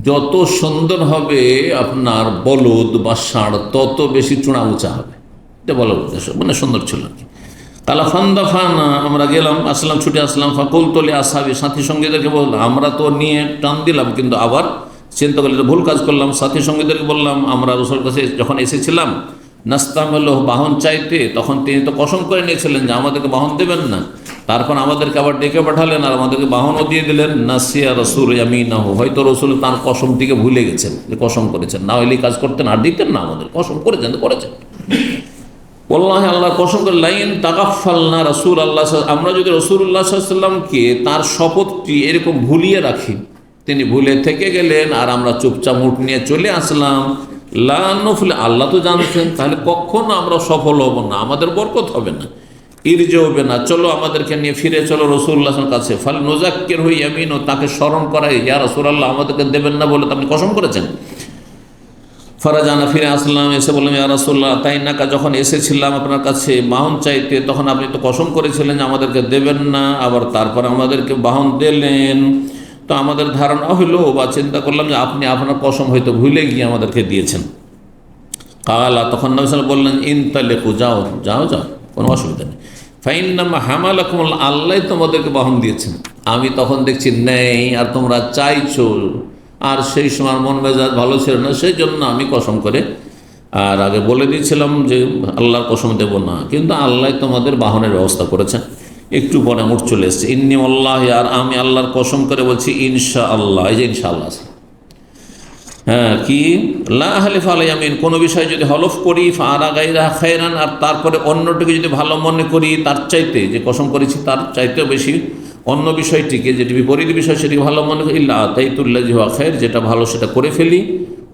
যত সুন্দর হবে আপনার বলদ বা ষাঁড়, তত বেশি চূড়া উঁচা হবে, এটা বলার উদ্দেশ্য, মানে সুন্দর ছিল আর কি। কালা ফান্দাফানা, আমরা গেলাম, আসলাম, ছুটে আসলাম। ফাকুল তোলে আসহাবি, সাথী সঙ্গীদেরকে বললাম, আমরা তো নিয়ে টান দিলাম, কিন্তু আবার চিন্তা করলে ভুল কাজ করলাম। সাথী সঙ্গীদেরকে বললাম, আমরা রসুলের কাছে যখন এসেছিলাম, নাস্তামেল বাহন চাইতে, তখন তিনি তো কসম করে নিয়েছিলেন যে আমাদেরকে বাহন দেবেন না, তারপর আমাদেরকে আবার ডেকে পাঠালেন আর আমাদেরকে বাহনও দিয়ে দিলেন। নাসিয়া রসুল ইয়ামিনাহু, হয়তো রসুল তার কসমটিকে ভুলে গেছেন, যে কসম করেছেন, না হইলে কাজ করতেন আর দিতেন না, আমাদের কসম করেছেন তো করেছেন। ওয়াল্লাহি, আল্লাহর কসম করে, লাইন তাগাফফালনা রাসূল আল্লাহ, আমরা যদি রাসূলুল্লাহ সাল্লাল্লাহু আলাইহি ওয়াসাল্লামকে তার শপথটি এরকম ভুলিয়ে রাখি, তিনি ভুলে থেকে গেলেন আর আমরা চুপচাপ উট নিয়ে চলে আসলাম, লা নুফলিহ, আল্লাহ তো জানতেন, তাহলে কখনো আমরা সফল হব না, আমাদের বরকত হবে না, ইরজিউ না, চলো আমাদেরকে নিয়ে ফিরে চলো রাসূলুল্লাহ সাল্লাল্লাহু আলাইহি ওয়াসাল্লামের কাছে। ফাল নুযাক্কিরহু ইয়ামিনু, তাকে স্মরণ করাই, ইয়া রাসূলুল্লাহ আমাদেরকে দেবেন না বলে তো আপনি কসম করেছেন। ফারাজানা, ফিরে আসলাম, এসে বললাম, ইয়া রাসূলুল্লাহ তাইনাকা, যখন এসেছিলাম আপনার কাছে বাহন চাইতে, তখন আপনি তো কসম করেছিলেন যে আমাদেরকে দেবেন না, আবার তারপর আমাদেরকে বাহন দিলেন, তো আমাদের ধারণা হইল বা চিন্তা করলাম যে আপনি আপনার কসম হয়তো ভুলে গিয়ে আমাদেরকে দিয়েছেন। কালা, তখন নবী সাল্লাল্লাহু আলাইহি ওয়াসাল্লাম বললেন, ইনতালিকু, যাও যাও যাও, কোনো অসুবিধা নেই। ফাইন্নামা হামালাকুম, আল্লাহ তোমাদেরকে বাহন দিয়েছেন, আমি তখন দেখছি নেই আর তোমরা চাইছো, আর সেই সময় মন মেজাজ ভালো ছিল না, সেই জন্য আমি কসম করে আর আগে বলে দিয়েছিলাম যে আল্লাহর কসম দেব না, কিন্তু আল্লাহ তোমাদের বাহনের ব্যবস্থা করেছেন। একটু পরে উঠ চলে এসছে, ইন্নী আল্লাহ, আর আমি আল্লাহর কসম করে বলছি ইনশা আল্লাহ, এই যে ইনশা আল্লাহ আছে, কি লা হালিফ আলাই আমিন, কোনো বিষয় যদি হলফ করি, ফারা গাইরা খায়রান, আর তারপরে অন্যটিকে যদি ভালো মনে করি, তার চাইতে, যে কসম করেছি তার চাইতেও বেশি অন্য বিষয়টিকে, যেটি বিপরীত বিষয় সেটিকে ভালো মনে করি, ইল্লা আতাইতুল্লাহি ওয়া খায়র, যেটা ভালো সেটা করে ফেলি,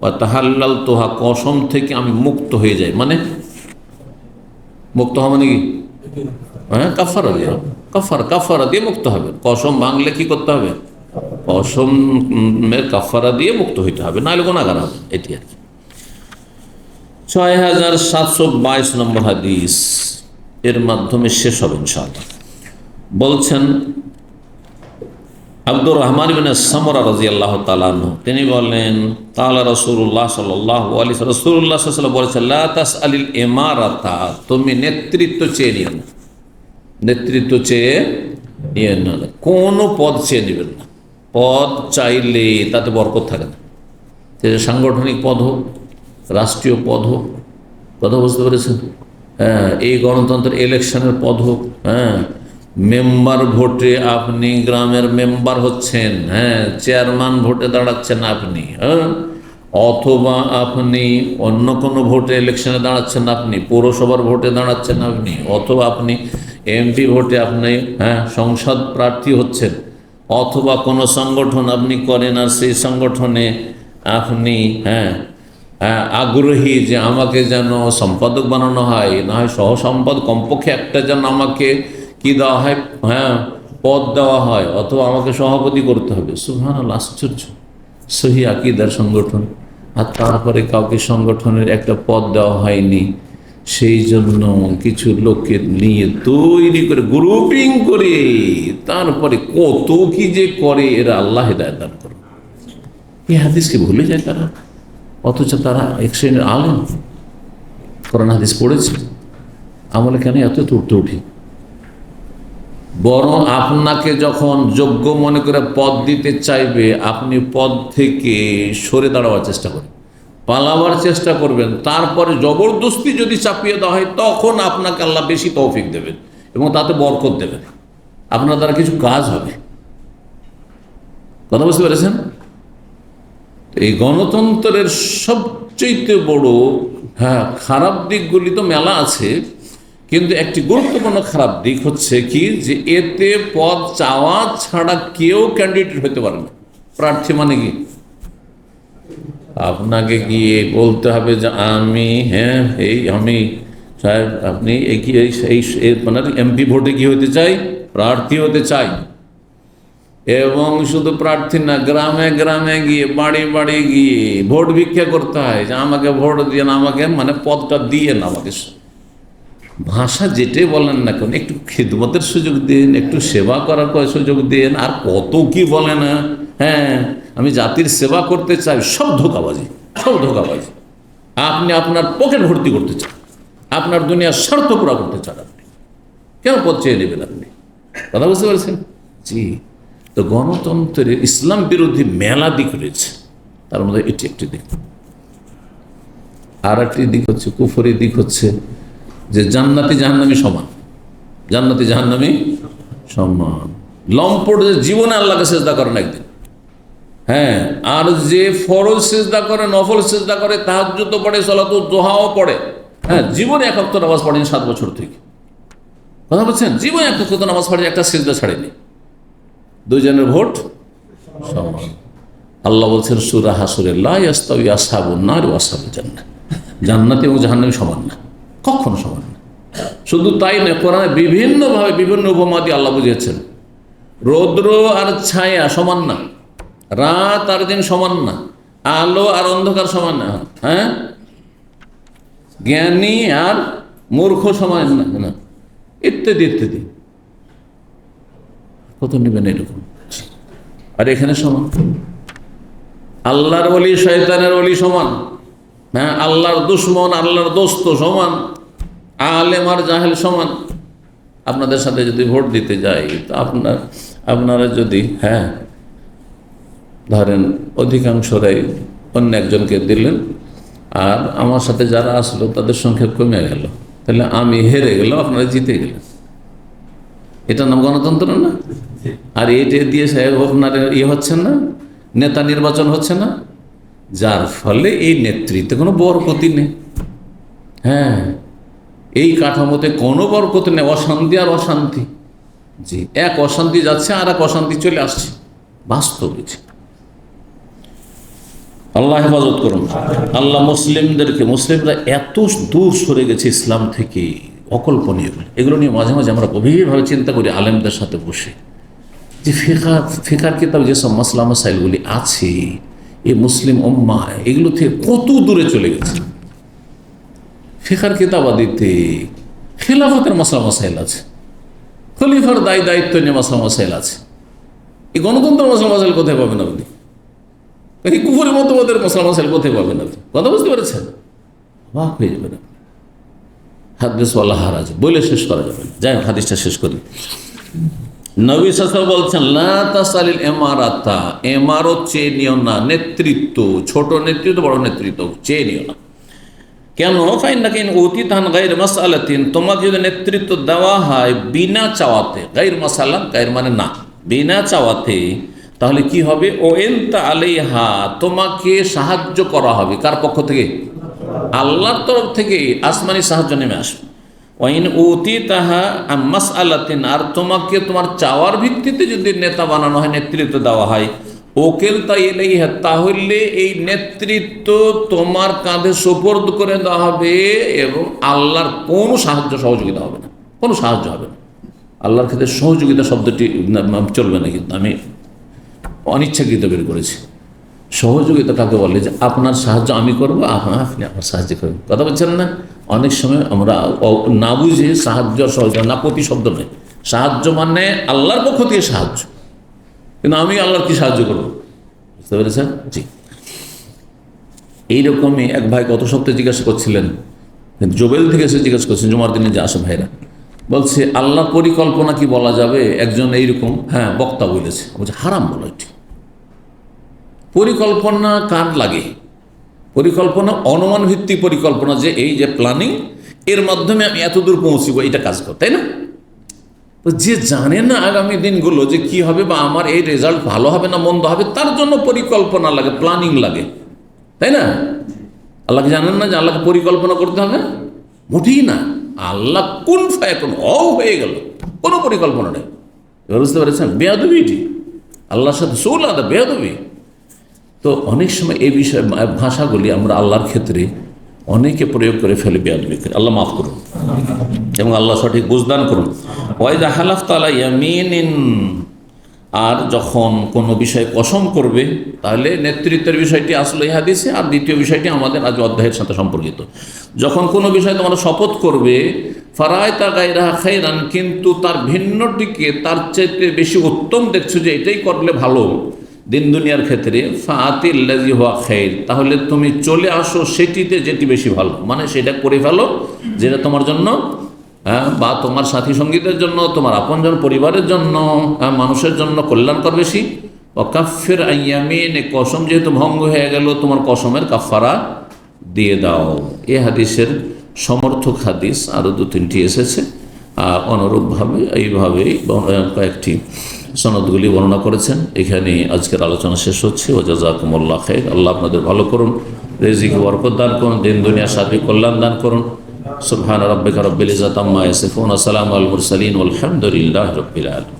ওয়া তাহাল্লালতুহা, কসম থেকে আমি মুক্ত হয়ে যাই, মানে মুক্ত হওয়া মানে কি, কাফারা দিয়ে, কাফারা দিয়ে মুক্ত হবে। কসম ভাঙলে কি করতে হবে, কসমের কাফারা দিয়ে মুক্ত হইতে হবে, নাহলে গুনাহগার হবে, এটি আর কি। 6722 নম্বর হাদিস, এর মাধ্যমে শেষ হবে ইনশাআল্লাহ। বলছেন আব্দুর রহমান ইবনে সামরা রাদিয়াল্লাহু তাআলা আনহু, তিনি বলেন, কালা রাসূলুল্লাহ সাল্লাল্লাহু আলাইহি ওয়াসাল্লাম, রাসূলুল্লাহ সাল্লাল্লাহু আলাইহি ওয়াসাল্লাম বলেছেন, লা তাসআলিল ইমারাতা, তুমি নেতৃত্ব চেয়ে নিও না, নেতৃত্ব চেয়ে নিও না, কোনো পদ চেয়ে নেবেন না। পদ চাইলে তাতে বরকত থাকে না, সে সাংগঠনিক পদ হোক, রাষ্ট্রীয় পদ হোক, কথা বুঝতে পেরেছেন, এই গণতন্ত্রের ইলেকশনের পদ হোক, মেম্বার ভোটে আপনি গ্রামের মেম্বার হচ্ছেন, চেয়ারম্যান ভোটে দাঁড়াচ্ছেন আপনি, অথবা আপনি অন্য কোনো ভোটে ইলেকশনে দাঁড়াচ্ছেন, আপনি পৌরসভার ভোটে দাঁড়াচ্ছেন আপনি, অথবা আপনি এমপি ভোটে আপনি সংসদ প্রার্থী হচ্ছেন, অথবা কোনো সংগঠন আপনি করেন আর সেই সংগঠনে আপনি আগ্রহী যে আমাকে যেন সম্পাদক বানানো হয়, না হয় সহ সম্পাদক, কমপক্ষে একটা যেন আমাকে কি দেওয়া হয়, পদ দেওয়া হয়, অথবা আমাকে সভাপতি করতে হবে। সুবহানাল্লাহ, আশ্চর্য, সহি আকীদার সংগঠন, আর তারপরে কাউকে সংগঠনের একটা পদ দেওয়া হয়নি, সেই জন্য কিছু লোককে নিয়ে তৈরি করে গ্রুপিং করে তারপরে কত কি যে করে, এরা আল্লাহ হিদায়াত দান করে। এই হাদিসকে ভুলে যায় তারা, অথচ তারা এক শ্রেণীর আলেম, কোরআন হাদিস পড়েছে, আমলে কেন এত উঠতে উঠি। বরং আপনাকে যখন যোগ্য মনে করে পদ দিতে চাইবে, আপনি পদ থেকে সরে দাঁড়াবার চেষ্টা করবেন, পালাবার চেষ্টা করবেন। তারপরে জবরদস্তি যদি চাপিয়ে দেওয়া হয়, তখন আপনাকে আল্লাহ বেশি তৌফিক দেবেন এবং তাতে বরকত দেবেন, আপনার দ্বারা কিছু কাজ হবে। কথা বুঝতে পেরেছেন? এই গণতন্ত্রের সবচেয়ে বড় খারাপ দিকগুলি তো মেলা আছে, কিন্তু একটি গুরুত্বপূর্ণ খারাপ দিক হচ্ছে কি, যে এতে পদ চাওয়া ছাড়া কেউ ক্যান্ডিডেট হতে পারে না। প্রার্থী মানে কি, আপনাকে গিয়ে বলতে হবে যে আমি সাহেব, আপনি মানে এমপি ভোটে কি হতে চাই, প্রার্থী হতে চাই। এবং শুধু প্রার্থী না, গ্রামে গ্রামে গিয়ে, বাড়ি বাড়ি গিয়ে ভোট ভিক্ষা করতে হয় যে আমাকে ভোট দিয়ে না, আমাকে মানে পদটা দিয়ে না, আমাকে ভাষা যেটাই বলেন না কেন, একটু খিদমতের সুযোগ দিন, একটু সেবা করার সুযোগ দিন, আর কত কি বলে না, আমি জাতির সেবা করতে চাই। সব ধোঁকাবাজি, সব ধোঁকাবাজি। আপনি আপনার পকেট ভর্তি করতে চান, আপনার দুনিয়ার স্বার্থ পুরা করতে চান, আপনি কেন পদ চেয়ে নেবেন? আপনি কথা বুঝতে পারছেন? জি। তো গণতন্ত্রের ইসলাম বিরোধী মেলা দিক রয়েছে, তার মধ্যে এটি একটি দিক। আর একটি দিক হচ্ছে কুফরি দিক, হচ্ছে যে জান্নাতি জাহান্নামী সমান, জান্নাতি জাহান্নামী সমান। লম্পট জীবনে আল্লাহকে সেজদা করেন একদিন, আর যে ফরজ সেজদা করে, নফল সেজদা করে, তাহাজ্জুদ পড়ে, সালাতুদ দুহাও পড়ে, জীবনে এক ওয়াক্ত নামাজ পড়েনি 7 বছর থেকে। কথা বলছেন? জীবনে এক ওয়াক্ত নামাজ পড়েনি, একটা সেজদা ছাড়েনি। দুইজনের ভোট সমান। আল্লাহ বলছেন সূরা হাসরে, লা ইয়াস্তাউই আসহাবুন নার ওয়া আসহাবুল জান্নাহ, জান্নাতি এবং জাহান্নামী সমান না, কখনো সমান না। শুধু তাই নয়, কোরআনে বিভিন্নভাবে বিভিন্ন উপমা দিয়ে আল্লাহ বুঝিয়েছেন। রৌদ্র আর ছায়া সমান না, রাত আর দিন সমান না, আলো আর অন্ধকার সমান না, জ্ঞানী আর মূর্খ সমান না, ইত্যাদি ইত্যাদি। কত নেবেন এরকম? আর এখানে সমান। আল্লাহর ওলি শয়তানের ওলি সমান, আল্লাহর দুশ্মন আল্লাহর দোস্ত সমান, আলেম আর জাহেল সমান। আপনাদের সাথে যদি ভোট দিতে যাই, তো আপনারা যদি ধরেন অধিকাংশরাই অন্য একজনকে দিলেন, আর আমার সাথে যারা আসলো তাদের সংখ্যা কমে গেল, তাহলে আমি হেরে গেলাম, আপনারা জিতে গেলেন। এটার নাম গণতন্ত্র না? আর এটা দিয়ে আপনার হচ্ছে না, নেতা নির্বাচন হচ্ছে না, যার ফলে এই নেতৃত্বে কোনো বরকতি নেই। এই কাঠামোতে কোনো বরকতি নেই, অশান্তি আর অশান্তি। জি, এক অশান্তি যাচ্ছে আর এক অশান্তি চলে আসছে, বাস্তব। আল্লাহ হেফাজত করুন। আল্লাহ মুসলিমরা এত দূর সরে গেছে ইসলাম থেকে, অকল্পনীয়। এগুলো নিয়ে মাঝে মাঝে আমরা গভীরভাবে চিন্তা করি আলেমদের সাথে বসে, যে ফিকার কিতাব যেসব মাসলা মাসাইলগুলি আছে, এই মুসলিম উম্মাহ এগুলো থেকে কত দূরে চলে গেছে। ফিকার কিতাবাদিতে খেলাফতের মাসলা মাসাইল আছে, খলিফার দায়িত্ব নিয়ে মাসলা মাসাইল আছে। এই গণতন্ত্র মাসলা মাসাইল কোথায় পাবেন আপনি? এই কুফরি মতবাদের মাসলা মাসাইল কোথায় পাবেন আপনি? কথা বুঝতে পেরেছেন? অবাক হয়ে যাবেন। হাদিস ওয়ালা হারাজ বলে শেষ করা যাবে না। যাই হোক, হাদিসটা শেষ করি। নবী সাল্লাল্লাহু আলাইহি ওয়াসাল্লাম বলছেন, লা তাসালিল ইমারাতা, ইমারত চেয়ে নিও না, নেতৃত্ব, ছোট নেতৃত্ব বড় নেতৃত্ব চেয়ে নিও না। কেন? ফাইন্নাকা ইন উতিতান গায়র মাসআলাতিন, তোমাকে যদি নেতৃত্ব দেওয়া হয় বিনা চাওয়াতে, গায়র মাসআলা, গায়র মানে না, বিনা চাওয়াতে, তাহলে কি হবে? ও এনতা আলাইহা, তোমাকে সাহায্য করা হবে। কার পক্ষ থেকে? আল্লাহর তরফ থেকে আসমানি সাহায্য নেমে আসবে। ওয়াইন উতিতাহা আম মাসআলাতিন, আর তোমাকে তোমার চাওয়ার ভিত্তিতে যদি নেতা বানানো হয়, নেতৃত্ব দেওয়া হয়, ওকেলতা ইলাইহা, তাহলে এই নেতৃত্ব তোমার কাঁধে সুপর্দ করে দেওয়া হবে এবং আল্লাহর কোনো সাহায্য সহযোগিতা হবে না, কোনো সাহায্য হবে না। আল্লাহর ক্ষেত্রে সহযোগিতা শব্দটি চলবে না, কিন্তু আমি অনিচ্ছাকৃত বের করেছি। সহযোগিতা কাকে বলে? যে আপনার সাহায্য আমি করবো, আপনি আমার সাহায্য করবেন। কথা বলছেন না? অনেক সময় আমরা না বুঝে সাহায্য সহযোগিতা, না প্রতি শব্দ নেই, সাহায্য মানে আল্লাহর পক্ষ থেকে সাহায্য, কিন্তু আমি আল্লাহর কি সাহায্য করবো? বুঝতে পেরেছেন? জি। এইরকমই এক ভাই গত সপ্তাহে জিজ্ঞাসা করছিলেন, জোবেল থেকে এসে জিজ্ঞাসা করছেন, জুমার দিনে যে আসে ভাইরা, বলছে আল্লাহ পরিকল্পনা কি বলা যাবে? একজন এইরকম বক্তা বলেছে, বলছে হারাম বলো এটি। পরিকল্পনা কার লাগে? পরিকল্পনা অনুমান ভিত্তিক পরিকল্পনা, যে এই যে প্ল্যানিং, এর মাধ্যমে আমি এত দূর পৌঁছব, এটা কাজ কর, তাই না? তো যে জানে না আগামী দিনগুলো যে কি হবে বা আমার এই রেজাল্ট ভালো হবে না মন্দ হবে, তার জন্য পরিকল্পনা লাগে, প্ল্যানিং লাগে, তাই না? আল্লাহকে জানেন না যে আল্লাহকে পরিকল্পনা করতে হবে? মোটেই না। আল্লাহ কোন ফায়াকুন, হয়ে গেল, কোনো পরিকল্পনা নেই। এবার বুঝতে পেরেছেন বেয়াদবি এটি, আল্লাহর সাথে সৌলাদা বেয়াদবি। তো অনেক সময় এই বিষয়ে ভাষাগুলি আমরা আল্লাহর ক্ষেত্রে অনেকে প্রয়োগ করে ফেলে বেয়াদবি করে। আল্লাহ মাফ করুন এবং আল্লাহ সঠিক বুঝদান করুন। ওয়াইদা হালাফতা আলা ইয়ামিনিন, আর যখন কোনো বিষয়ে কসম করবে, তাহলে নেতৃত্বের বিষয়টি আসলে এই হাদিসে, আর দ্বিতীয় বিষয়টি আমাদের আজ অধ্যায়ের সাথে সম্পর্কিত। যখন কোনো বিষয়ে তোমরা শপথ করবে, ফারায়তা গায়রাহা খায়রান, কিন্তু তার ভিন্নটিকে তার চাইতে বেশি উত্তম দেখছো যে এটাই করলে ভালো দিন দুনিয়ার ক্ষেত্রে, ফাআতিল্লাযী হুয়া খায়র, তাহলে তুমি চলে আসো সেটিতে যেটি বেশি ভালো, মানে সেটা করে ফেলো যেটা তোমার জন্য বা তোমার সাথী সঙ্গীদের জন্য, তোমার আপনজন পরিবারের জন্য, মানুষের জন্য কল্যাণকর বেশি। ওয়াকাফির আইয়ামিন, কসম যেহেতু ভঙ্গ হয়ে গেল, তোমার কসমের কাফারা দিয়ে দাও। এ হাদিসের সমর্থক হাদিস আরও 2-3টি এসেছে অনুরূপভাবে, এইভাবেই কয়েকটি সনদগুলি বর্ণনা করেছেন। এখানে আজকের আলোচনা শেষ হচ্ছে। ও জাযাকুমুল্লাহ খায়র। আল্লাহ আপনাদের ভালো করুন, রিজিকে বরকত দান করুন, দিন দুনিয়া সার্বিক কল্যাণ দান করুন। সুবহান রাব্বিকা রাব্বিল ইজ্জাতি আম্মা ইয়াসিফুন, ওয়া সালামুন আলাল মুরসালিন, ওয়ালহামদুলিল্লাহি রাব্বিল আলামিন।